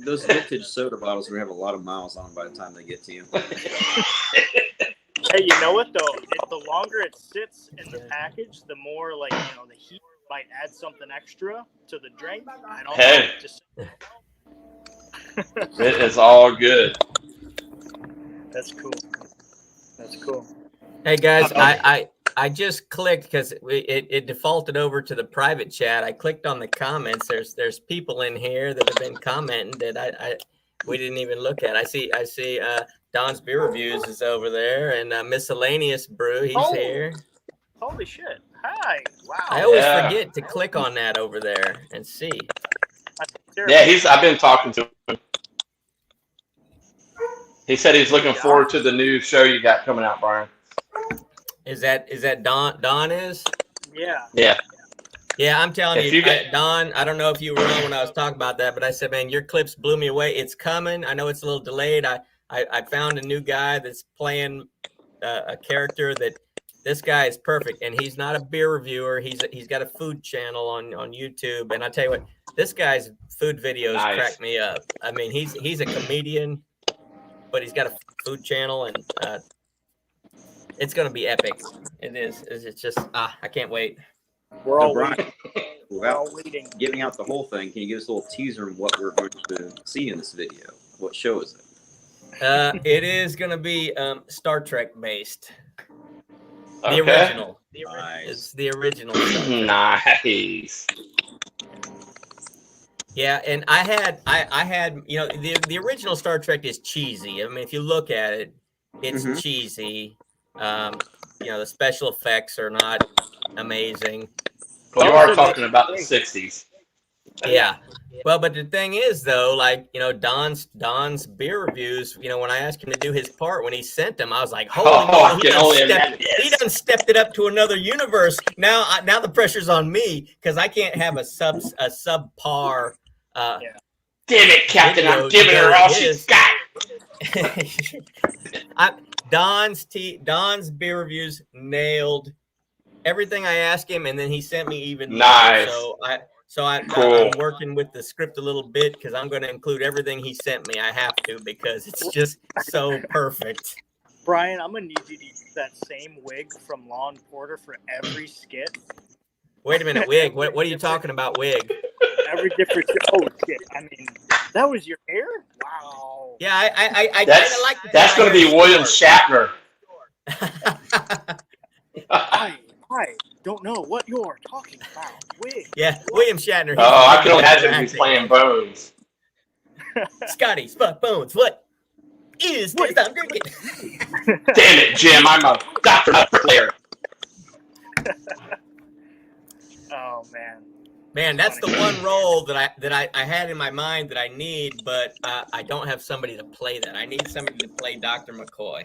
Those vintage soda bottles are gonna have a lot of miles on them by the time they get to you. Hey, you know what though? The longer it sits in the package, the more the heat might add something extra to the drink. I don't know. Just... It is all good. That's cool. Hey guys, I just clicked because it defaulted over to the private chat. I clicked on the comments. There's people in here that have been commenting that we didn't even look at. I see Don's Beer Reviews is over there, and Miscellaneous Brew, he's here. Holy shit! Hi! Wow. I always forget to click on that over there and see. Yeah, I've been talking to him. He said he's looking forward to the new show you got coming out, Brian. Is that Don? Don is? Yeah. Yeah. Yeah, I'm telling you, Don, I don't know if you were on when I was talking about that, but I said, man, your clips blew me away. It's coming. I know it's a little delayed. I found a new guy that's playing a character that this guy is perfect, and he's not a beer reviewer. He's got a food channel on YouTube, and I tell you what, this guy's food videos crack me up. I mean, he's a comedian, but he's got a food channel, and it's going to be epic. It is. It's just I can't wait. We're all Brian, without waiting. giving out the whole thing, can you give us a little teaser of what we're going to see in this video? What show is it? It is going to be Star Trek based. The Okay. original. Nice. It's the original. Nice. Yeah, and I had the original Star Trek is cheesy. I mean, if you look at it, it's cheesy. The special effects are not amazing. Well, you are talking about the 60s. Yeah. Well, but the thing is, though, Don's beer reviews, when I asked him to do his part, when he sent them, I was like, holy he done stepped it up to another universe. Now the pressure's on me because I can't have a subpar. Damn it, Captain! I'm giving her all she's got. Don's beer reviews nailed everything I asked him, and then he sent me even more. Nice. I'm working with the script a little bit because I'm going to include everything he sent me. I have to because it's just so perfect. Brian, I'm gonna need you to use that same wig from Law and Order for every skit. Wait a minute, wig. What are you talking about, wig? Every different. Oh shit! I mean, that was your hair. Wow. Yeah, I kind of like that. That's going to be William Shatner. I don't know what you're talking about. Wig. Yeah, William Shatner. I can only imagine he's playing Bones. Scotty, Spot Bones. What is this I'm drinking? Damn it, Jim! I'm a Dr. player. Oh man. Man, that's the one role that I had in my mind that I need, but I don't have somebody to play that. I need somebody to play Dr. McCoy.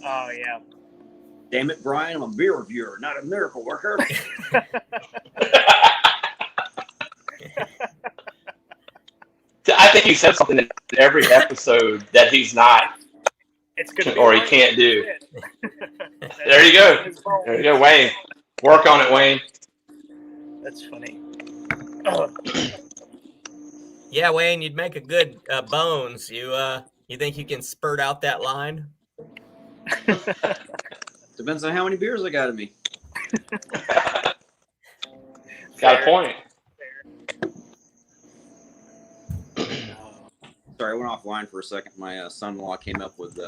Oh yeah. Damn it, Brian! I'm a beer reviewer, not a miracle worker. I think he said something in every episode that he's not, or he can't do. There you go. There you go, Wayne. Work on it, Wayne. That's funny. Yeah, Wayne, you'd make a good Bones. You think you can spurt out that line? Depends on how many beers I got in me. Got a point. Sorry, I went offline for a second. My son-in-law came up with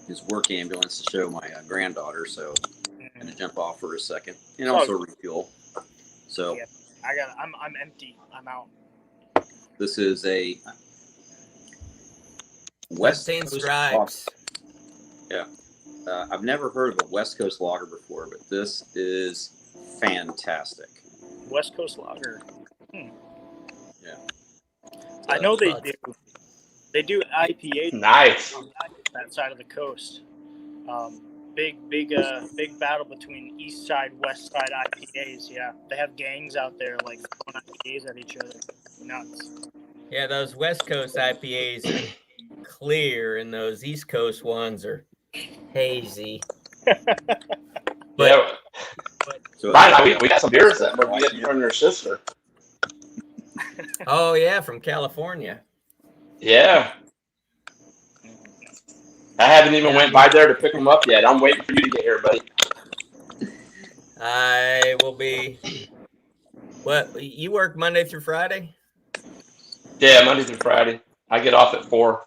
his work ambulance to show my granddaughter, so I had to jump off for a second and also refuel. So yeah, I'm empty. I'm out. This is a West Coast Stripes. Lager. Yeah, I've never heard of a West Coast lager before, but this is fantastic. West Coast lager. Yeah. I know they do. They do IPA. Nice. On that side of the coast. Big battle between East Side, West Side IPAs. Yeah, they have gangs out there like throwing IPAs at each other. Nuts. Yeah, those West Coast IPAs are clear, and those East Coast ones are hazy. But Ryan, we got some beers that we're getting from your sister. Oh yeah, from California. Yeah. I haven't even went by there to pick them up yet. I'm waiting for you to get here, buddy. I will be. What, you work Monday through Friday? Yeah, Monday through Friday. I get off at 4.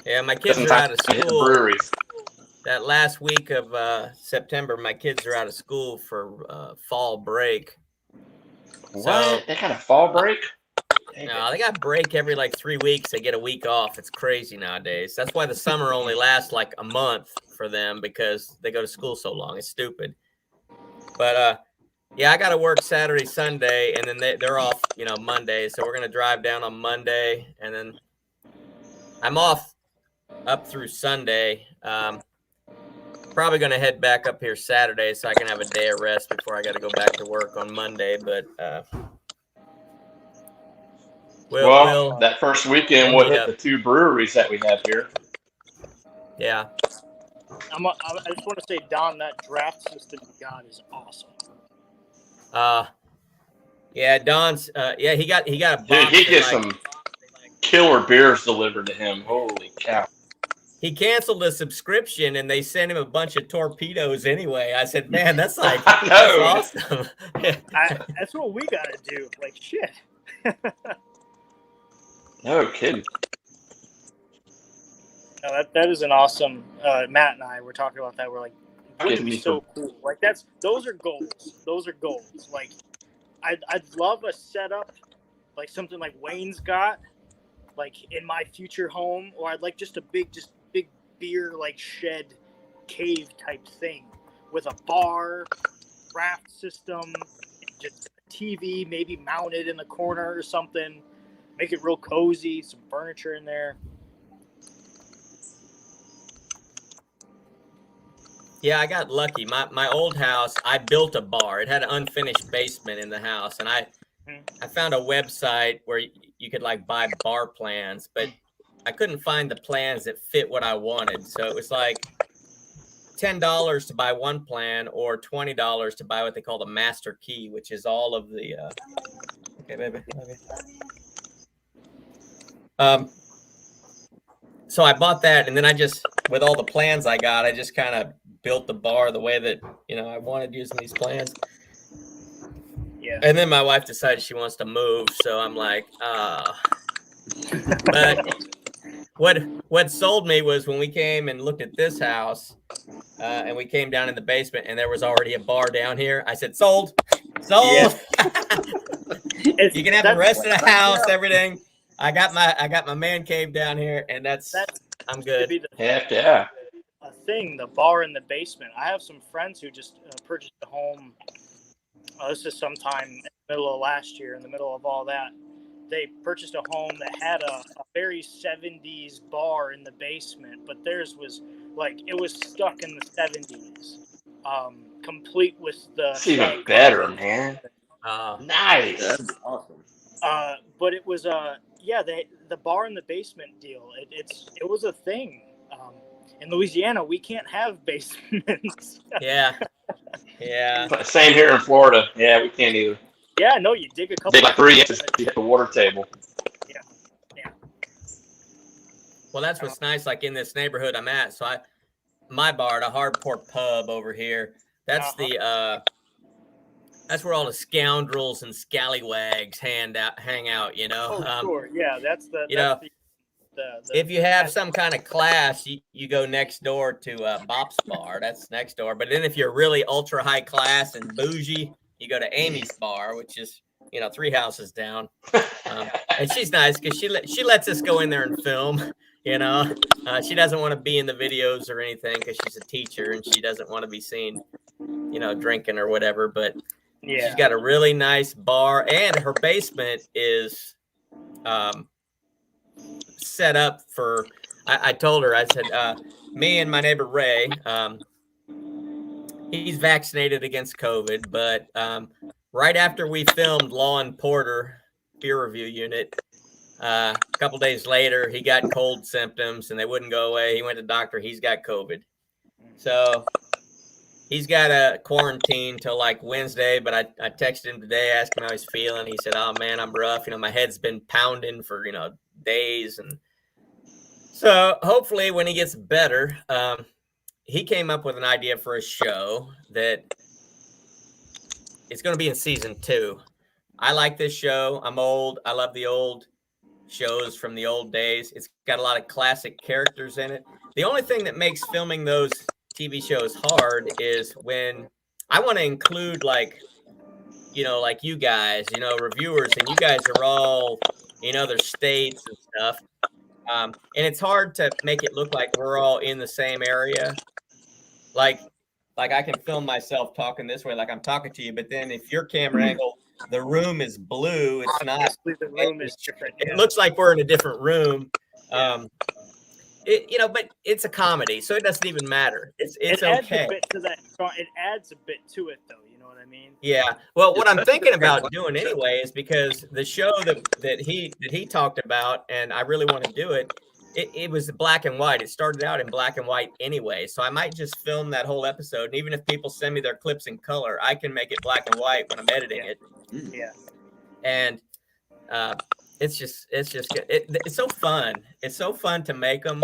Yeah, my kids are out of school. Breweries. That last week of September, my kids are out of school for fall break. What? So, they got a fall break? No, they got break every like 3 weeks. They get a week off. It's crazy nowadays. That's why the summer only lasts like a month for them, because they go to school so long. It's stupid. But yeah, I got to work Saturday, Sunday, and then they're off, Monday. So we're gonna drive down on Monday, and then I'm off up through Sunday. Probably gonna head back up here Saturday so I can have a day of rest before I got to go back to work on Monday. But that first weekend we'll hit the 2 breweries that we have here. Yeah. I just want to say, Don, that draft system you got is awesome. Yeah, Don's. Yeah, he got a box. Dude, he gets some killer beers delivered to him. Holy cow! He canceled the subscription and they sent him a bunch of torpedoes anyway. I said, man, that's like that's awesome. That's what we gotta do. Like shit. No kidding. No, that is an awesome. Matt and I were talking about that. We're like, wouldn't it be so cool? Like those are goals. Those are goals. Like I'd love a setup like something like Wayne's got, like in my future home, or I'd like just a big beer like shed cave type thing with a bar, draft system, just a TV maybe mounted in the corner or something. Make it real cozy, some furniture in there. Yeah, I got lucky. My old house, I built a bar. It had an unfinished basement in the house, and I found a website where you could like buy bar plans, but I couldn't find the plans that fit what I wanted. So it was like $10 to buy one plan or $20 to buy what they call the master key, which is all of the okay, baby. Okay. So I bought that, and then I just, with all the plans I got, I just kind of built the bar the way that, I wanted using these plans. Yeah. And then my wife decided she wants to move, so I'm like, But what sold me was when we came and looked at this house, and we came down in the basement, and there was already a bar down here. I said, sold. Yeah. You can have the rest of the house, everything. I got my man cave down here, and I'm good. Heck yeah. A thing, the bar in the basement. I have some friends who just purchased a home. This is sometime in the middle of last year, in the middle of all that. They purchased a home that had a very 70s bar in the basement, but theirs was like, it was stuck in the 70s, complete with the... It's even better, man. Nice. That's awesome. But it was, the bar in the basement deal, it was a thing. In Louisiana, we can't have basements. Yeah. Same here in Florida. Yeah, we can't either. Yeah, no, you dig a couple. Dig like 3 inches to hit the water table. Yeah. Well, that's what's nice. Like in this neighborhood I'm at, so my bar, the Hardcore Pub over here. That's that's where all the scoundrels and scallywags hang out. Oh, sure. Yeah, that's the if you have some kind of class, you go next door to Bop's bar. That's next door. But then if you're really ultra high class and bougie, you go to Amy's bar, which is 3 houses down. And she's nice because she lets us go in there and film. She doesn't want to be in the videos or anything because she's a teacher and she doesn't want to be seen, drinking or whatever. But she's got a really nice bar, and her basement is set up for. I told her, I said, me and my neighbor Ray, he's vaccinated against COVID, but right after we filmed Law and Porter Beer Review Unit, a couple days later, he got cold symptoms and they wouldn't go away. He went to the doctor. He's got COVID. So he's got a quarantine till like Wednesday, but I texted him today, asked him how he's feeling. He said, oh man, I'm rough. My head's been pounding for, days. And so hopefully when he gets better, he came up with an idea for a show that it's going to be in season 2. I like this show. I'm old. I love the old shows from the old days. It's got a lot of classic characters in it. The only thing that makes filming those TV shows hard is when I want to include like you guys, reviewers, and you guys are all in other states and stuff. And it's hard to make it look like we're all in the same area. Like I can film myself talking this way, like I'm talking to you, but then if your camera angle, the room is blue, it's not. The room is different. It looks like we're in a different room. But it's a comedy, so it doesn't even matter. It's okay. It adds a bit to it, though. You know what I mean? Yeah. Well, what I'm thinking about doing anyway is because the show that he talked about, and I really want to do it. It was black and white. It started out in black and white anyway, so I might just film that whole episode. And even if people send me their clips in color, I can make it black and white when I'm editing it. Yeah. And it's just good. It's so fun. It's so fun to make them.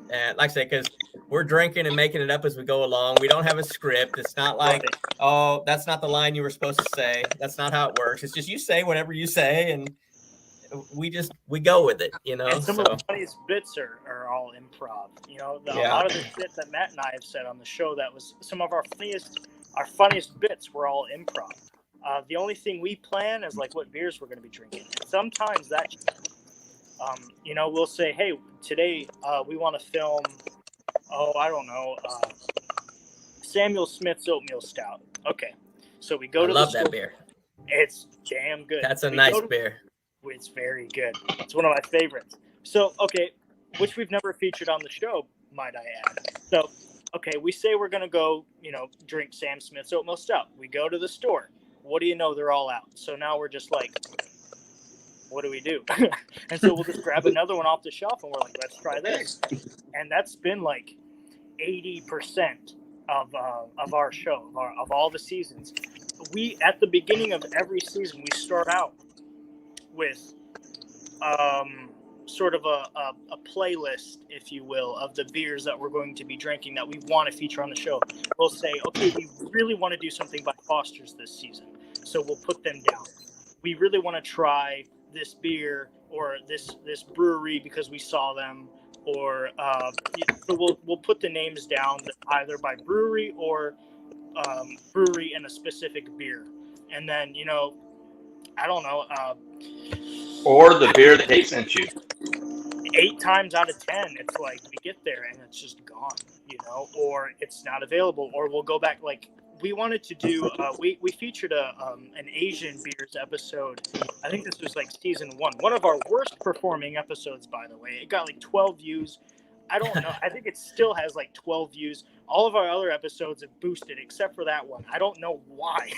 And like I say, because we're drinking and making it up as we go along. We don't have a script. It's not like, oh, that's not the line you were supposed to say. That's not how it works. It's just you say whatever you say, and we go with it, And some of the funniest bits are all improv. A lot of the bits that Matt and I have said on the show, that was some of our funniest bits were all improv. The only thing we plan is like what beers we're going to be drinking. Sometimes that, we'll say, hey, today we want to film, Samuel Smith's Oatmeal Stout. Okay, so we go to the store. I love that beer. It's damn good. That's a nice beer. It's very good. It's one of my favorites. So, okay, which we've never featured on the show, might I add. So, okay, we say we're going to go, drink Sam Smith's Oatmeal Stout. We go to the store. What do you know? They're all out. So now we're just like, what do we do? And so we'll just grab another one off the shelf and we're like, let's try this. And that's been like 80% of our show, of all the seasons. We, at the beginning of every season, we start out with sort of a playlist, if you will, of the beers that we're going to be drinking that we want to feature on the show. We'll say, okay, we really want to do something by Foster's this season, so we'll put them down. We really want to try this beer or this brewery because we saw them, or so we'll put the names down either by brewery or brewery and a specific beer, and then I don't know. Or the beer that they sent you. 8 times out of 10, it's like we get there and it's just gone, or it's not available, or we'll go back. Like we wanted to do, we featured an Asian beers episode. I think this was like season 1. One of our worst performing episodes, by the way. It got like 12 views. I don't know. I think it still has like 12 views. All of our other episodes have boosted except for that one. I don't know why.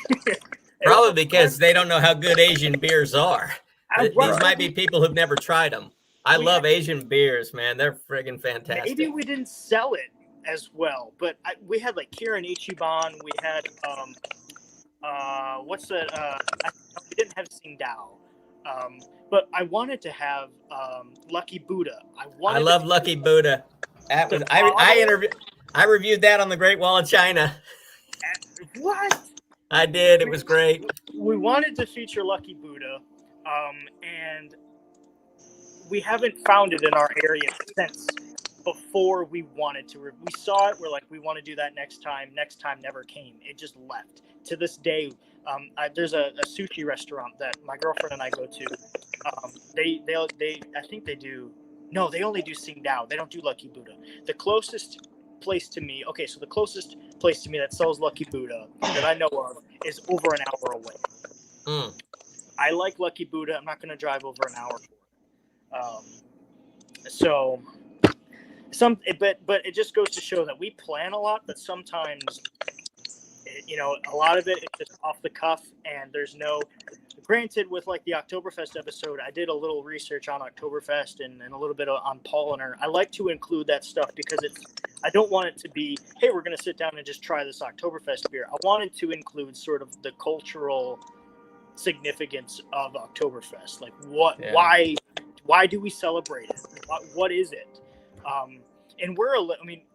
Probably because they don't know how good Asian beers are. These might be people who've never tried them. I love Asian beers, man. They're friggin' fantastic. Maybe we didn't sell it as well, but we had like Kirin Ichiban. We had we didn't have Tsingtao. But I wanted to have Lucky Buddha. I love Lucky Buddha. I I reviewed that on the Great Wall of China. What? I did. It was great. We wanted to feature Lucky Buddha, and we haven't found it in our area since before we wanted to. We saw it. We're like, we want to do that next time. Next time never came. It just left. To this day, there's a sushi restaurant that my girlfriend and I go to. They I think they do. No, they only do Tsingtao. They don't do Lucky Buddha. The closest place to me. Okay, so the closest place to me that sells Lucky Buddha that I know of is over an hour away. I like Lucky Buddha. I'm not going to drive over an hour for it. But it just goes to show that we plan a lot, but sometimes, a lot of it is just off the cuff, and there's no. Granted, with like the Oktoberfest episode, I did a little research on Oktoberfest and a little bit on Paulaner. I like to include that stuff because I don't want it to be, hey, we're going to sit down and just try this Oktoberfest beer. I wanted to include sort of the cultural significance of Oktoberfest. Like why do we celebrate it? What is it? And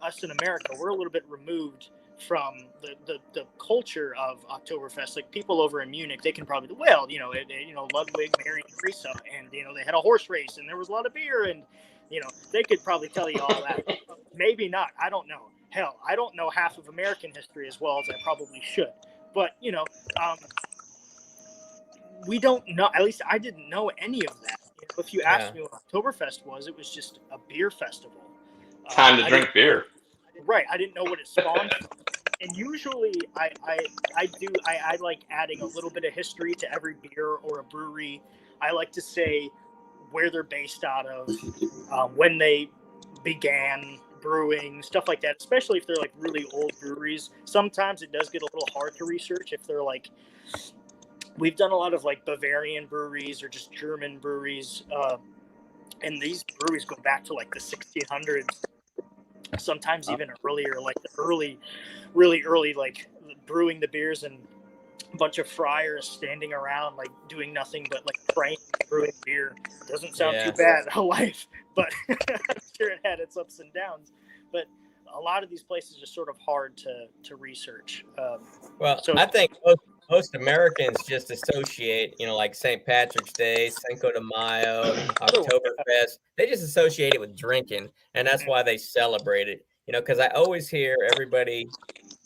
us in America, we're a little bit removed from the culture of Oktoberfest. Like people over in Munich, they can probably, Ludwig, Mary, and Teresa, and they had a horse race and there was a lot of beer, and they could probably tell you all that. Maybe not. I don't know. Hell, I don't know half of American history as well as I probably should. But we don't know. At least I didn't know any of that. If you asked me what Oktoberfest was, it was just a beer festival. Time to drink beer. Right. I didn't know what it spawned from. And usually I like adding a little bit of history to every beer or a brewery. I like to say where they're based out of, when they began brewing, stuff like that, especially if they're like really old breweries. Sometimes it does get a little hard to research if they're like, we've done a lot of like Bavarian breweries or just German breweries. And these breweries go back to like the 1600s. Sometimes even earlier, like the really early, like brewing the beers and a bunch of friars standing around, like doing nothing but like praying, brewing beer. Doesn't sound too bad a life, but I'm sure it had its ups and downs. But a lot of these places are sort of hard to research. I think most Americans just associate, like St. Patrick's Day, Cinco de Mayo, Oktoberfest. They just associate it with drinking, and that's why they celebrate it. Because I always hear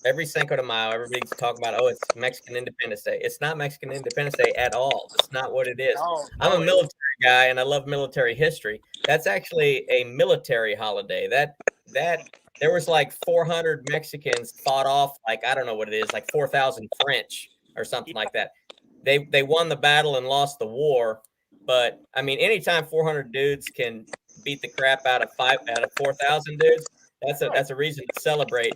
every Cinco de Mayo, everybody's talking about, it's Mexican Independence Day. It's not Mexican Independence Day at all. It's not what it is. I'm a military guy, and I love military history. That's actually a military holiday. That there was like 400 Mexicans fought off, like, I don't know what it is, like 4,000 French or something like that. They won the battle and lost the war. But I mean, anytime 400 dudes can beat the crap out of 4,000 dudes, that's a reason to celebrate.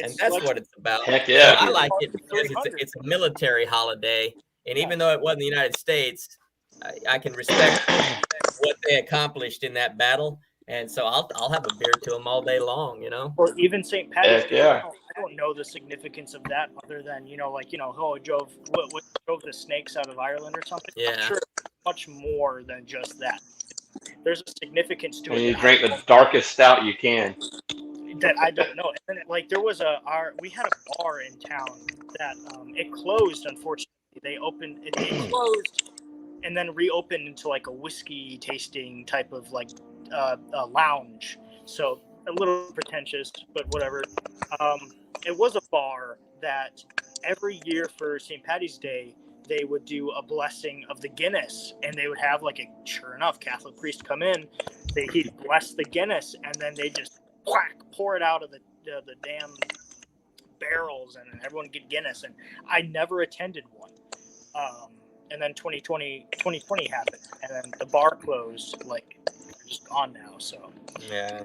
And that's what it's about. Heck yeah. I like it because it's a military holiday. And even though it wasn't the United States, I can respect what they accomplished in that battle. And so I'll have a beer to them all day long, Or even St. Patrick's Day. Yeah. I don't know the significance of that other than, drove the snakes out of Ireland or something. Yeah. I'm sure it's much more than just that. There's a significance to it. And you drink the darkest stout you can. That I don't know. And then, like, there was we had a bar in town that it closed, unfortunately. It closed and then reopened into like a whiskey tasting type of like a lounge. So a little pretentious, but whatever. It was a bar that every year for St. Patty's Day, they would do a blessing of the Guinness, and they would have like sure enough, Catholic priest come in, he'd bless the Guinness, and then they just pour it out of the damn barrels, and everyone get Guinness. And I never attended one. And then 2020 happened, and then the bar closed. Like, just gone now. So yeah.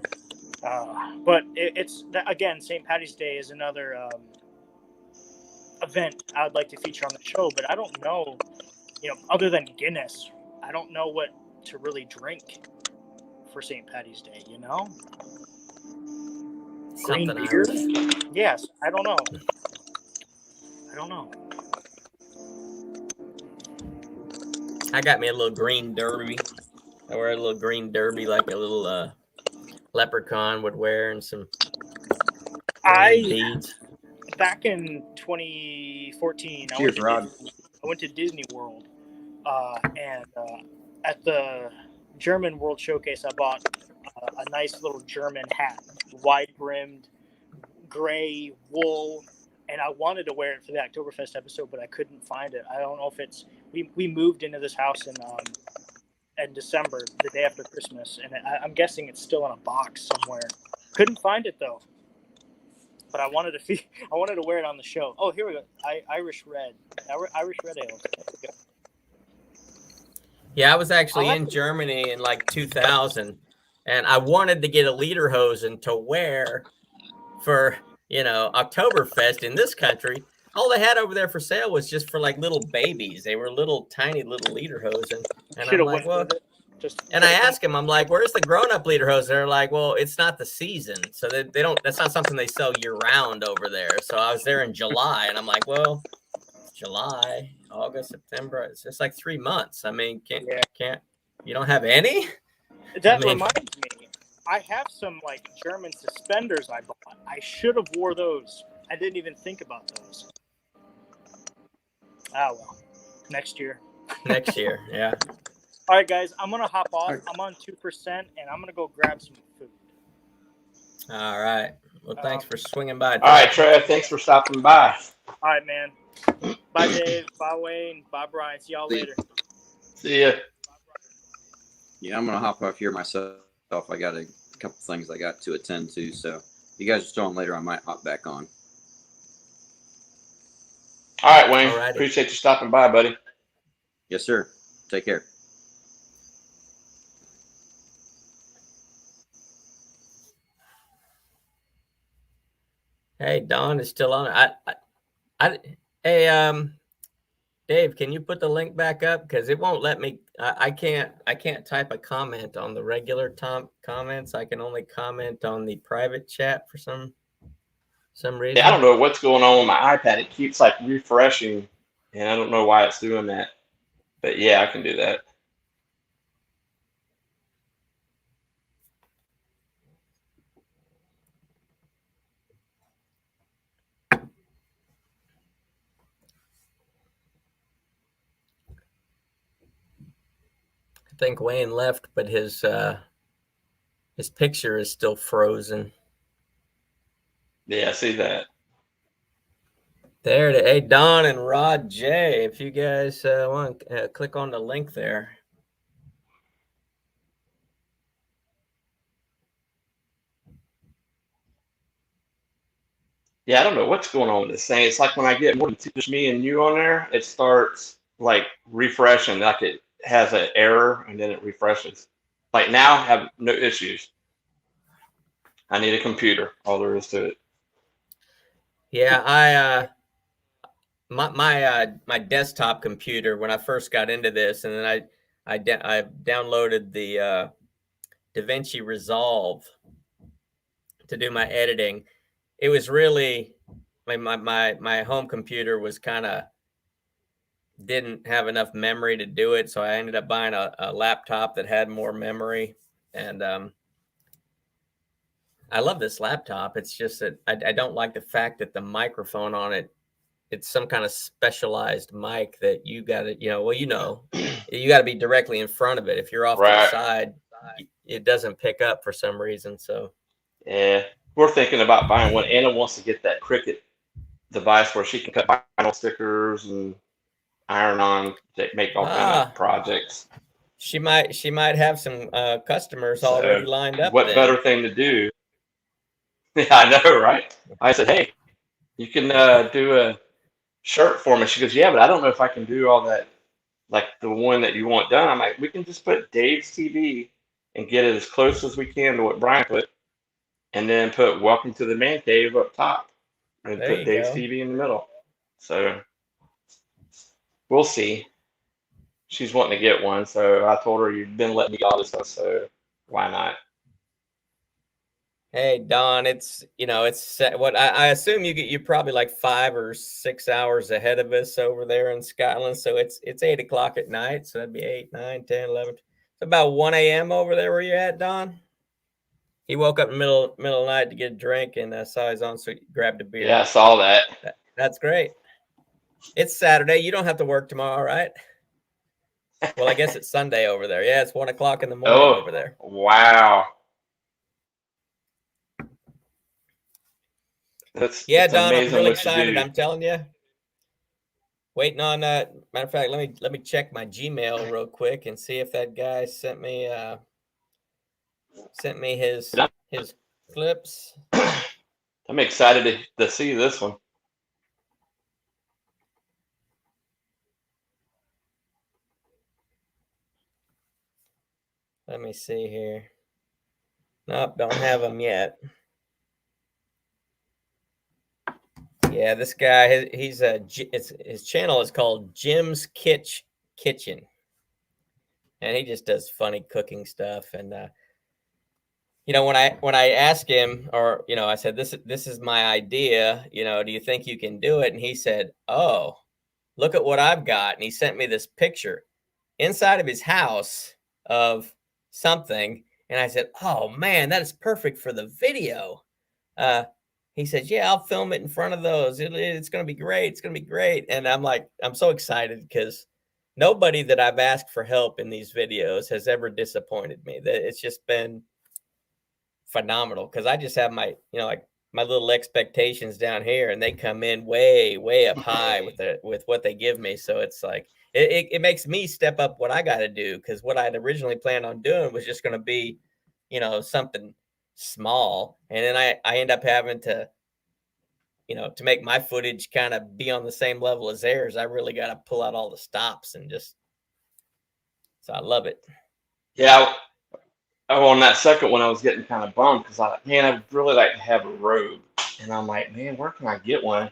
But it's again, St. Patty's Day is another event I would like to feature on the show. But I don't know, other than Guinness, I don't know what to really drink for St. Patty's Day. Green beer? Yes, I don't know. I got me a little green derby. I wear a little green derby like a little leprechaun would wear, and some Deeds. Back in 2014, Cheers, Rod. I went to Disney World, and at the German World Showcase, I bought a nice little German hat, wide-brimmed, gray wool, and I wanted to wear it for the Oktoberfest episode, but I couldn't find it. I don't know if it's we moved into this house in December, the day after Christmas, and I'm guessing it's still in a box somewhere. Couldn't find it though. But I wanted to wear it on the show. Oh, here we go. Irish Red Ale. Yeah, I was actually in Germany in like 2000, and I wanted to get a lederhosen to wear for, Oktoberfest in this country. All they had over there for sale was just for like little babies. They were little tiny little lederhosen. And I'm like, well, and I asked him, I'm like, where's the grown-up lederhosen? They're like, well, it's not the season. So they don't, that's not something they sell year round over there. So I was there in July, and I'm like, well, July, August, September, it's just like 3 months. I mean, can't you don't have any? That reminds me, I have some like German suspenders I bought. I should have wore those. I didn't even think about those. Ah, well, next year. Next year, yeah. All right, guys, I'm going to hop off. I'm on 2%, and I'm going to go grab some food. All right. Well, thanks for swinging by. All right, Trev, thanks for stopping by. All right, man. Bye, Dave. Bye, Wayne. Bye, Brian. See y'all later. See ya. Yeah, I'm going to hop off here myself. I got a couple things I got to attend to, so if you guys are still on later, I might hop back on. All right, Wayne. Alrighty. Appreciate you stopping by, buddy. Yes, sir. Take care. Hey, Don is still on. Hey, Dave, can you put the link back up? Because it won't let me. I can't type a comment on the regular comments. I can only comment on the private chat for some reason. Yeah, I don't know what's going on with my iPad. It keeps like refreshing, and I don't know why it's doing that. But yeah, I can do that. I think Wayne left, but his picture is still frozen. Yeah, I see that. There, hey, Don and Rod J, if you guys want to click on the link there. Yeah, I don't know what's going on with this thing. It's like when I get more than just me and you on there, it starts like refreshing, like it has an error and then it refreshes. Like now, I have no issues. I need a computer. All there is to it. Yeah, my desktop computer when I first got into this, and then I downloaded the DaVinci Resolve to do my editing. It was really my home computer was kind of didn't have enough memory to do it, so I ended up buying a laptop that had more memory, and I love this laptop. It's just that I don't like the fact that the microphone on it, it's some kind of specialized mic that you got to, you got to be directly in front of it. If you're off to the side, it doesn't pick up for some reason. So, yeah, we're thinking about buying one. Anna wants to get that Cricut device where she can cut vinyl stickers and iron on, make all kind of projects. She might have some customers already lined up. What better thing to do? Yeah, I know, right? I said, hey, you can do a shirt for me. She goes, yeah, but I don't know if I can do all that, like the one that you want done. I'm like, we can just put Dave's TV and get it as close as we can to what Brian put, and then put Welcome to the Man Cave up top, and put Dave's TV in the middle. So we'll see. She's wanting to get one, so I told her you've been letting me all this stuff, so why not? Hey, Don, it's what I assume you're probably like 5 or 6 hours ahead of us over there in Scotland. So it's 8 o'clock at night. So that'd be 8, 9, 10, 11. It's about 1 a.m. over there where you're at, Don. He woke up in the middle of the night to get a drink and saw his on, so he grabbed a beer. Yeah, I saw that. That's great. It's Saturday. You don't have to work tomorrow, right? Well, I guess it's Sunday over there. Yeah, it's 1 o'clock in the morning over there. Wow. That's Don, amazing. I'm really excited. I'm telling you. Waiting on matter of fact, let me check my Gmail real quick and see if that guy sent me his clips. I'm excited to see this one. Let me see here. Nope, don't have him yet. Yeah, this guy, his channel is called Jim's Kitchen, and he just does funny cooking stuff. And when I asked him, or I said, this is my idea. Do you think you can do it? And he said, oh, look at what I've got. And he sent me this picture inside of his house of something. And I said, oh man, that is perfect for the video. He says, yeah, I'll film it in front of those. It's going to be great. It's going to be great. And I'm like, I'm so excited because nobody that I've asked for help in these videos has ever disappointed me. It's just been phenomenal because I just have my, like my little expectations down here, and they come in way, way up high with what they give me. So it's like, it makes me step up what I got to do, because what I'd originally planned on doing was just going to be, something small. And then I end up having to, to make my footage kind of be on the same level as theirs, I really got to pull out all the stops and so I love it. Yeah. On that second one, I was getting kind of bummed because I'd really like to have a robe. And I'm like, man, where can I get one?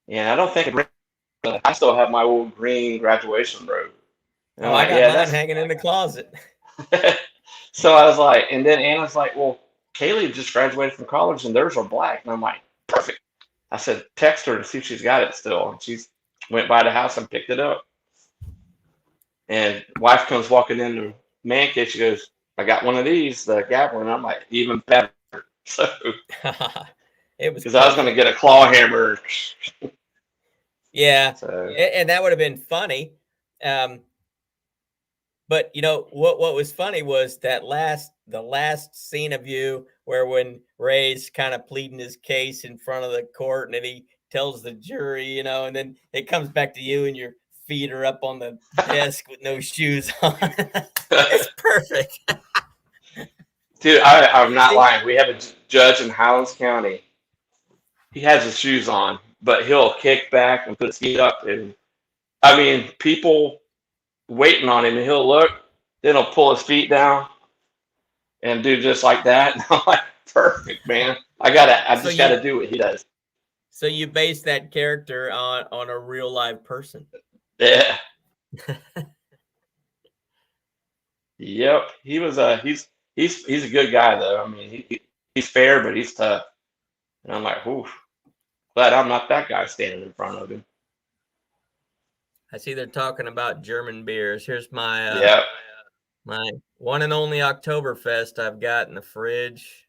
And I don't think I still have my old green graduation robe. And I got mine hanging in the closet. So I was like, and then Anna's like, well, Kaylee just graduated from college and theirs are black. And I'm like, perfect. I said, text her to see if she's got it still. And she went by the house and picked it up. And wife comes walking in the man cave. She goes, I got one of these, the Gabber, and I'm like, even better. So it was because I was going to get a claw hammer. Yeah, and that would have been funny. But what was funny was the last scene of you where when Ray's kind of pleading his case in front of the court, and then he tells the jury, and then it comes back to you and your feet are up on the desk with no shoes on. It's perfect. Dude, I'm not lying. We have a judge in Highlands County. He has his shoes on, but he'll kick back and put his feet up. And I mean, people waiting on him, and he'll look, then he'll pull his feet down and do just like that. And I'm like, perfect, man. I just gotta do what he does. So you base that character on a real live person. Yeah. Yep. He was he's a good guy though. I mean, he's fair, but he's tough. And I'm like, oof. Glad I'm not that guy standing in front of him. I see they're talking about German beers. Here's my my one and only Oktoberfest I've got in the fridge.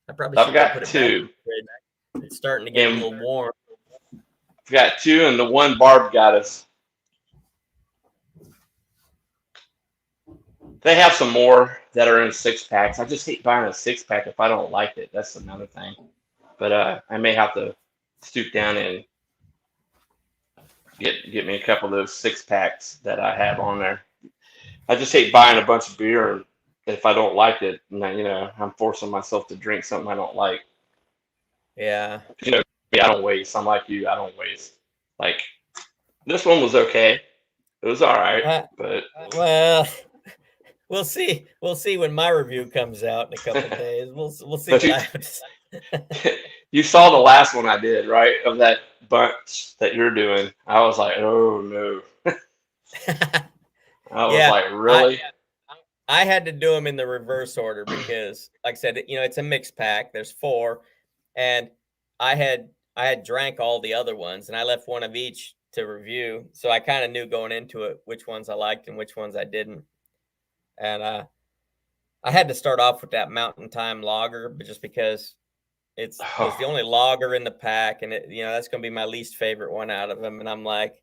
I've got put it two. It's starting to get a little warm. I've got two, and the one Barb got us. They have some more that are in 6-packs. I just hate buying a 6-pack if I don't like it. That's another thing. But I may have to stoop down and get me a couple of those 6-packs that I have on there. I just hate buying a bunch of beer if I don't like it. And I'm forcing myself to drink something I don't like. Yeah. I don't waste. I'm like you. I don't waste. Like this one was okay. It was all right. But well. We'll see. We'll see when my review comes out in a couple of days. We'll see what I have to say. You saw the last one I did, right? Of that bunch that you're doing. I was like, oh no. I was like, really? I had to do them in the reverse order because, like I said, it's a mixed pack. There's 4, and I had drank all the other ones, and I left one of each to review. So I kind of knew going into it which ones I liked and which ones I didn't. And I had to start off with that Mountain Time lager, but just because it's the only lager in the pack, and that's going to be my least favorite one out of them. And I'm like,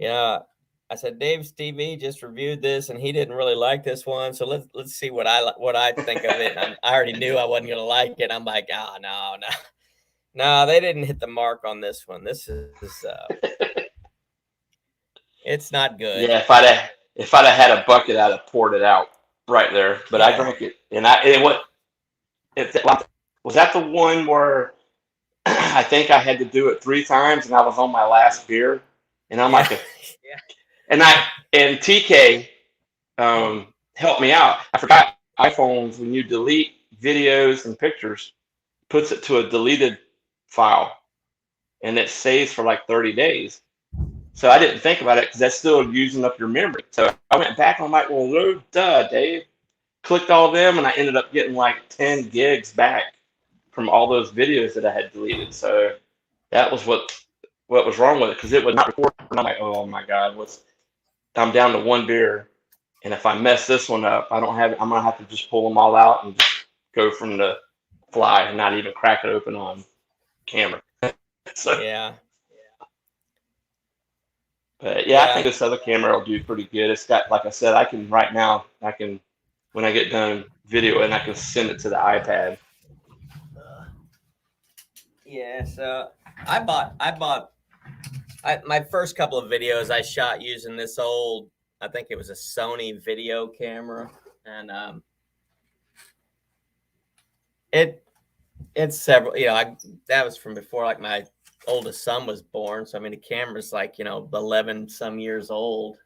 I said, Dave's TV just reviewed this, and he didn't really like this one. So let's see what I think of it. And I already knew I wasn't going to like it. I'm like, no, they didn't hit the mark on this one. This is it's not good. Yeah, if I'd have had a bucket, I'd have poured it out right there. But I drank it, and was that the one where I think I had to do it 3 times, and I was on my last beer, and I'm like, and TK helped me out. I forgot iPhones, when you delete videos and pictures, puts it to a deleted file, and it saves for like 30 days. So I didn't think about it because that's still using up your memory. So I went back and I'm like, well, duh, Dave. Clicked all of them, and I ended up getting like 10 gigs back from all those videos that I had deleted. So that was what was wrong with it, because it would not record. And I'm like, oh my God, I'm down to 1 beer, and if I mess this one up, I'm gonna have to just pull them all out and just go from the fly and not even crack it open on camera. So yeah. But I think this other camera will do pretty good. It's got, like I said, when I get done video, and I can send it to the iPad. Yeah, so I bought my first couple of videos I shot using this old, I think it was a Sony video camera, and it's several, that was from before like my oldest son was born. So I mean the camera's like 11 some years old.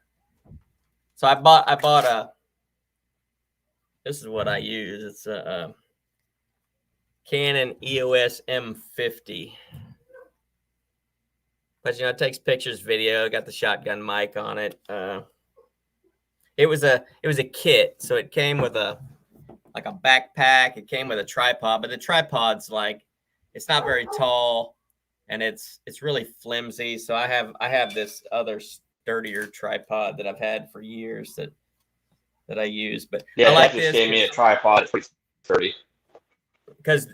So I bought this is what I use. It's a Canon EOS M50. But it takes pictures, video, got the shotgun mic on it. It was a kit. So it came with a backpack, it came with a tripod, but the tripod's it's not very tall, and it's really flimsy. So I have this other sturdier tripod that I've had for years that I use. But yeah, I like just this. Gave me a tripod. It's pretty sturdy. Because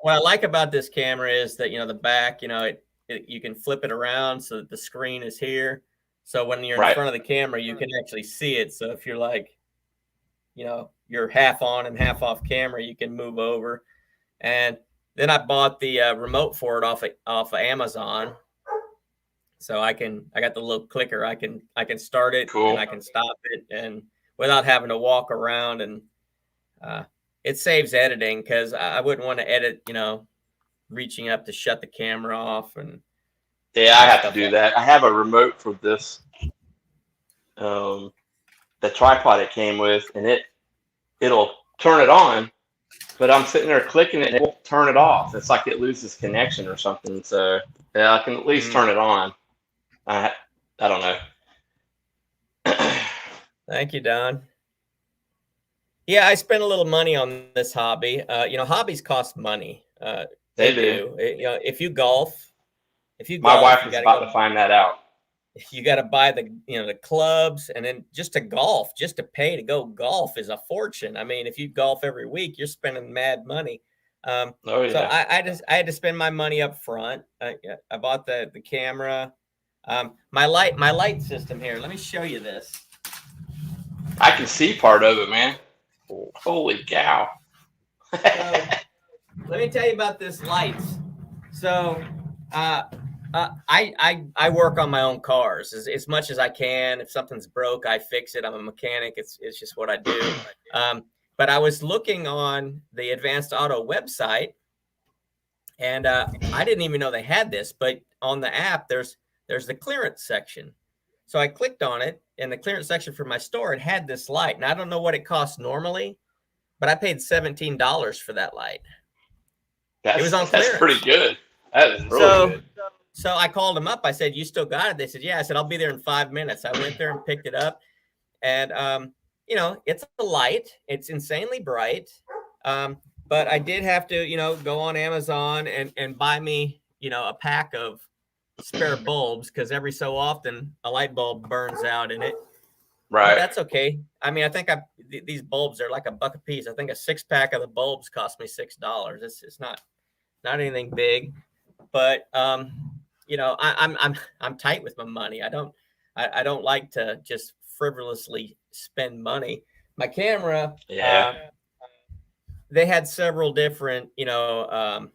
what I like about this camera is that the back, you can flip it around so that the screen is here. So when you're in front of the camera, you can actually see it. So if you're you're half on and half off camera, you can move over. And then I bought the remote for it off of Amazon. So I got the little clicker. I can start it, and I can stop it, and without having to walk around. And it saves editing, because I wouldn't want to edit, reaching up to shut the camera off. And I have to do that. I have a remote for this, the tripod it came with, and it'll turn it on, but I'm sitting there clicking it and it won't turn it off. It's like it loses connection or something. So I can at least turn it on. I don't know. Thank you, Don. Yeah, I spent a little money on this hobby. Hobbies cost money. They do. If you golf, my wife is about to find that out. You got to buy the clubs, and then just to golf, just to pay to go golf is a fortune. I mean, if you golf every week, you're spending mad money. So I had to spend my money up front. I bought the camera, my light system here. Let me show you this. I can see part of it, man. Holy cow. So, let me tell you about this lights. So I work on my own cars as much as I can. If something's broke, I fix it. I'm a mechanic. It's just what I do. But I was looking on the Advanced Auto website, and I didn't even know they had this, but on the app, there's the clearance section. So I clicked on it, and the clearance section for my store, it had this light. And I don't know what it costs normally, but I paid $17 for that light. It was on clearance. That's pretty good. That is really good. So I called them up. I said, "You still got it?" They said, "Yeah." I said, "I'll be there in 5 minutes." I went there and picked it up, and it's a light. It's insanely bright, but I did have to go on Amazon and buy me a pack of spare bulbs, because every so often a light bulb burns out in it. Right. That's okay. I mean, I think these bulbs are like $1 a piece. I think a 6-pack of the bulbs cost me $6. It's not anything big, but you know, I'm tight with my money. I don't like to just frivolously spend money. My camera, they had several different, you know,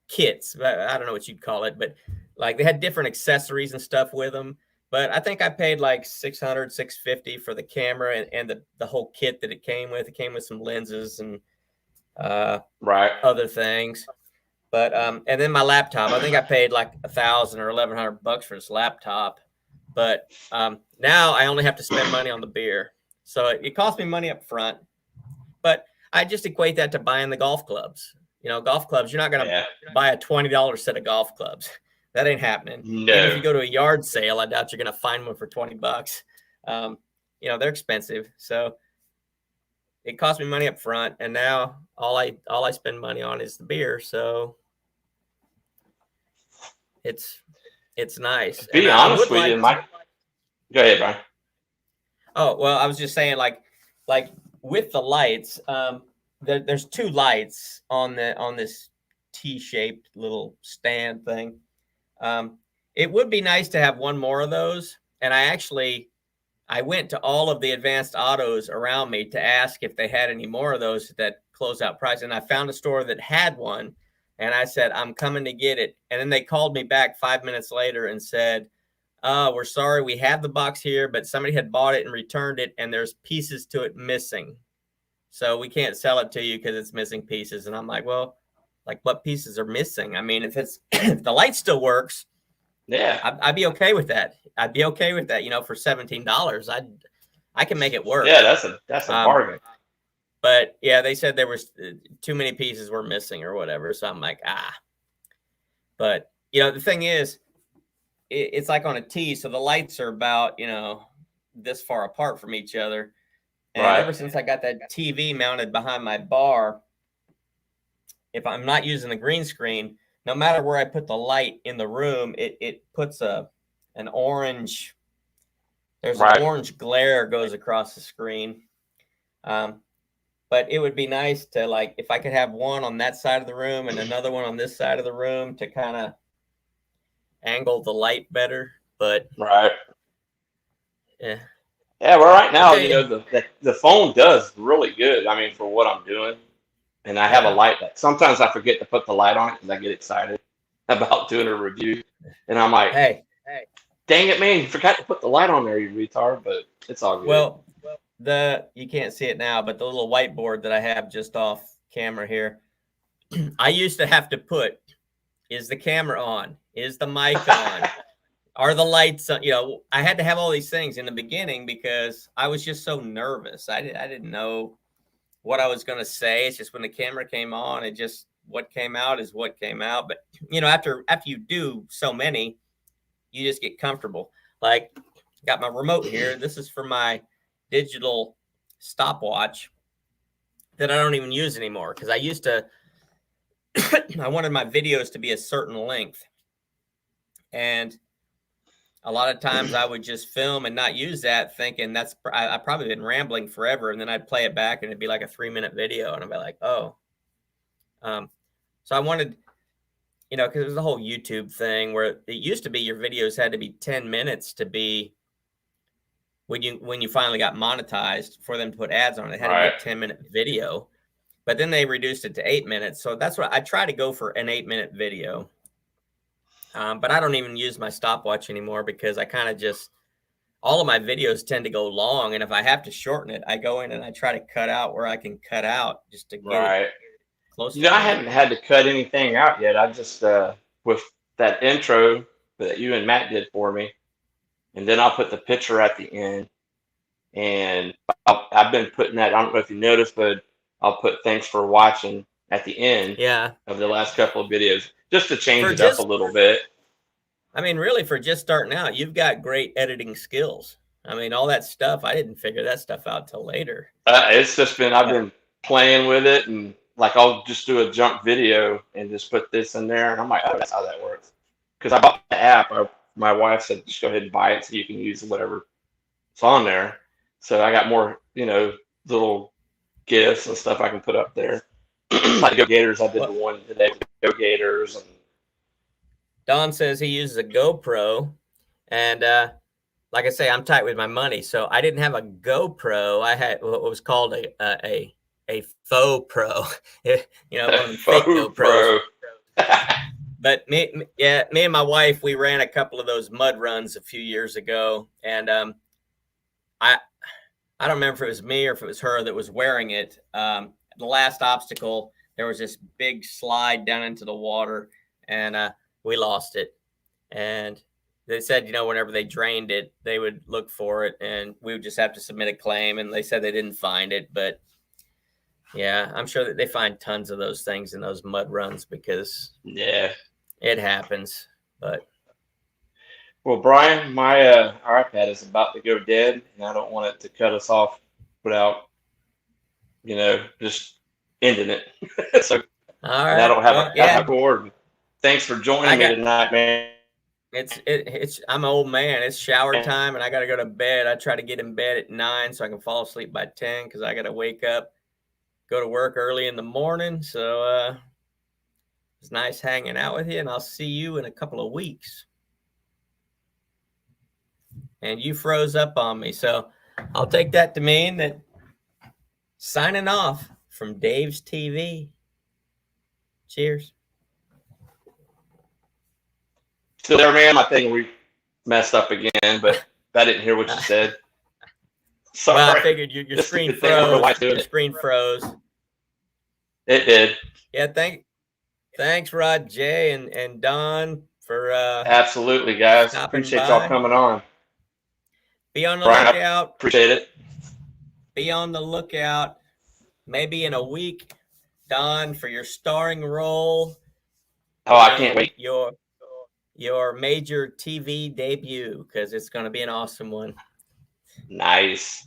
kits. I don't know what you'd call it, but like they had different accessories and stuff with them. But I think I paid like $600, $650 for the camera and the whole kit that it came with. It came with some lenses and other things. But and then my laptop, I think I paid like $1,000 or $1,100 for this laptop. But now I only have to spend money on the beer. So it cost me money up front. But I just equate that to buying the golf clubs. You know, golf clubs, you're not going to buy a $20 set of golf clubs. That ain't happening. No. Even if you go to a yard sale, I doubt you're going to find one for $20. You know, they're expensive. So it cost me money up front. And now all I spend money on is the beer. So it's nice. To be honest with you, Mike. Go ahead, Brian. Oh, well, I was just saying, like with the lights, there's 2 lights on this T-shaped little stand thing. It would be nice to have one more of those. And I went to all of the advanced autos around me to ask if they had any more of those that closeout price. And I found a store that had one. And I said, I'm coming to get it. And then they called me back 5 minutes later and said, we're sorry, we have the box here, but somebody had bought it and returned it, and there's pieces to it missing. So we can't sell it to you because it's missing pieces. And I'm like, well, like what pieces are missing? I mean, if the light still works, I'd be okay with that. I'd be okay with that, you know, for $17. I can make it work. Yeah, that's a bargain. But yeah, they said there was too many pieces were missing or whatever. So I'm like, But you know, the thing is, it's like on a T, so the lights are about, you know, this far apart from each other. And ever since I got that TV mounted behind my bar, if I'm not using the green screen, no matter where I put the light in the room, it puts an orange. There's an orange glare goes across the screen. But it would be nice to, like, if I could have one on that side of the room and another one on this side of the room to kind of angle the light better. But yeah. Yeah, well, right now, you know, the phone does really good. I mean, for what I'm doing. And I have a light that sometimes I forget to put the light on it because I get excited about doing a review. And I'm like, hey, dang it, man, you forgot to put the light on there, you retard. But it's all good. Well, you can't see it now, but the little whiteboard that I have just off camera here, I used to have to put, is the camera on? Is the mic on? Are the lights on? You know, I had to have all these things in the beginning because I was just so nervous. I didn't know what I was going to say. It's just when the camera came on, it just, what came out is what came out. But, you know, after you do so many, you just get comfortable. Like, got my remote here. This is for my digital stopwatch that I don't even use anymore because I used to, I wanted my videos to be a certain length. And a lot of times I would just film and not use that, thinking I've probably been rambling forever. And then I'd play it back and it'd be like a 3-minute video. And I'd be like, oh. So I wanted, you know, because it was the whole YouTube thing where it used to be your videos had to be 10 minutes to be, when you finally got monetized, for them to put ads on it, had to be a 10-minute video. But then they reduced it to 8 minutes. So that's what I try to go for, an 8-minute video. But I don't even use my stopwatch anymore because I kind of just, all of my videos tend to go long. And if I have to shorten it, I go in and I try to cut out where I can cut out just to get it close. You know, I haven't had to cut anything out yet. I just, with that intro that you and Matt did for me, and then I'll put the picture at the end. And I've been putting that, I don't know if you noticed, but I'll put thanks for watching at the end of the last couple of videos, just to change it up a little bit. I mean, really, for just starting out, you've got great editing skills. I mean, all that stuff, I didn't figure that stuff out till later. It's just been, I've been playing with it, and like I'll just do a junk video and just put this in there, and I'm like, oh, that's how that works. Because I bought the app, my wife said, just go ahead and buy it so you can use whatever's on there. So I got more, little gifts and stuff I can put up there. Like Go Gators, I did the one today with Go Gators. And Don says he uses a GoPro, and like I say, I'm tight with my money, so I didn't have a GoPro. I had what was called a faux pro, one of the fake GoPros. But me and my wife, we ran a couple of those mud runs a few years ago, and I don't remember if it was me or if it was her that was wearing it. The last obstacle, there was this big slide down into the water, and we lost it. And they said, whenever they drained it, they would look for it, and we would just have to submit a claim. And they said they didn't find it, but yeah, I'm sure that they find tons of those things in those mud runs because it happens. But well, Brian, my iPad is about to go dead, and I don't want it to cut us off without, just ending it. So all right, I don't have a cord. Thanks for joining me tonight, man. It's I'm an old man. It's shower time, and I got to go to bed. I try to get in bed at 9 so I can fall asleep by 10 because I got to wake up, go to work early in the morning. So it's nice hanging out with you, and I'll see you in a couple of weeks. And you froze up on me, so I'll take that to mean that signing off from Dave's TV. Cheers. Still there, man? I think we messed up again, but I didn't hear what you said. Sorry. Well, I figured your screen froze. Your screen froze. It did. Yeah, thanks, Rod, Jay, and Don for absolutely, guys. Appreciate y'all coming on. Be on the Brian, lookout. Appreciate it. Be on the lookout. Maybe in a week, Don, for your starring role. Oh, I can't wait. Your major TV debut, because it's going to be an awesome one. Nice.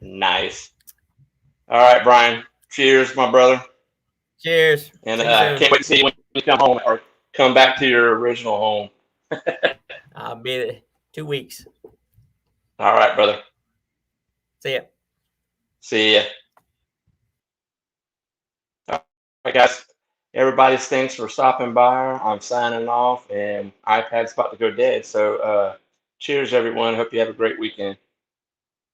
All right, Brian. Cheers, my brother. Cheers. And can't wait to see you when you come home or come back to your original home. I'll be there 2 weeks. All right, brother. See ya. All right, guys. Everybody, thanks for stopping by. I'm signing off, and iPad's about to go dead. So cheers, everyone. Hope you have a great weekend.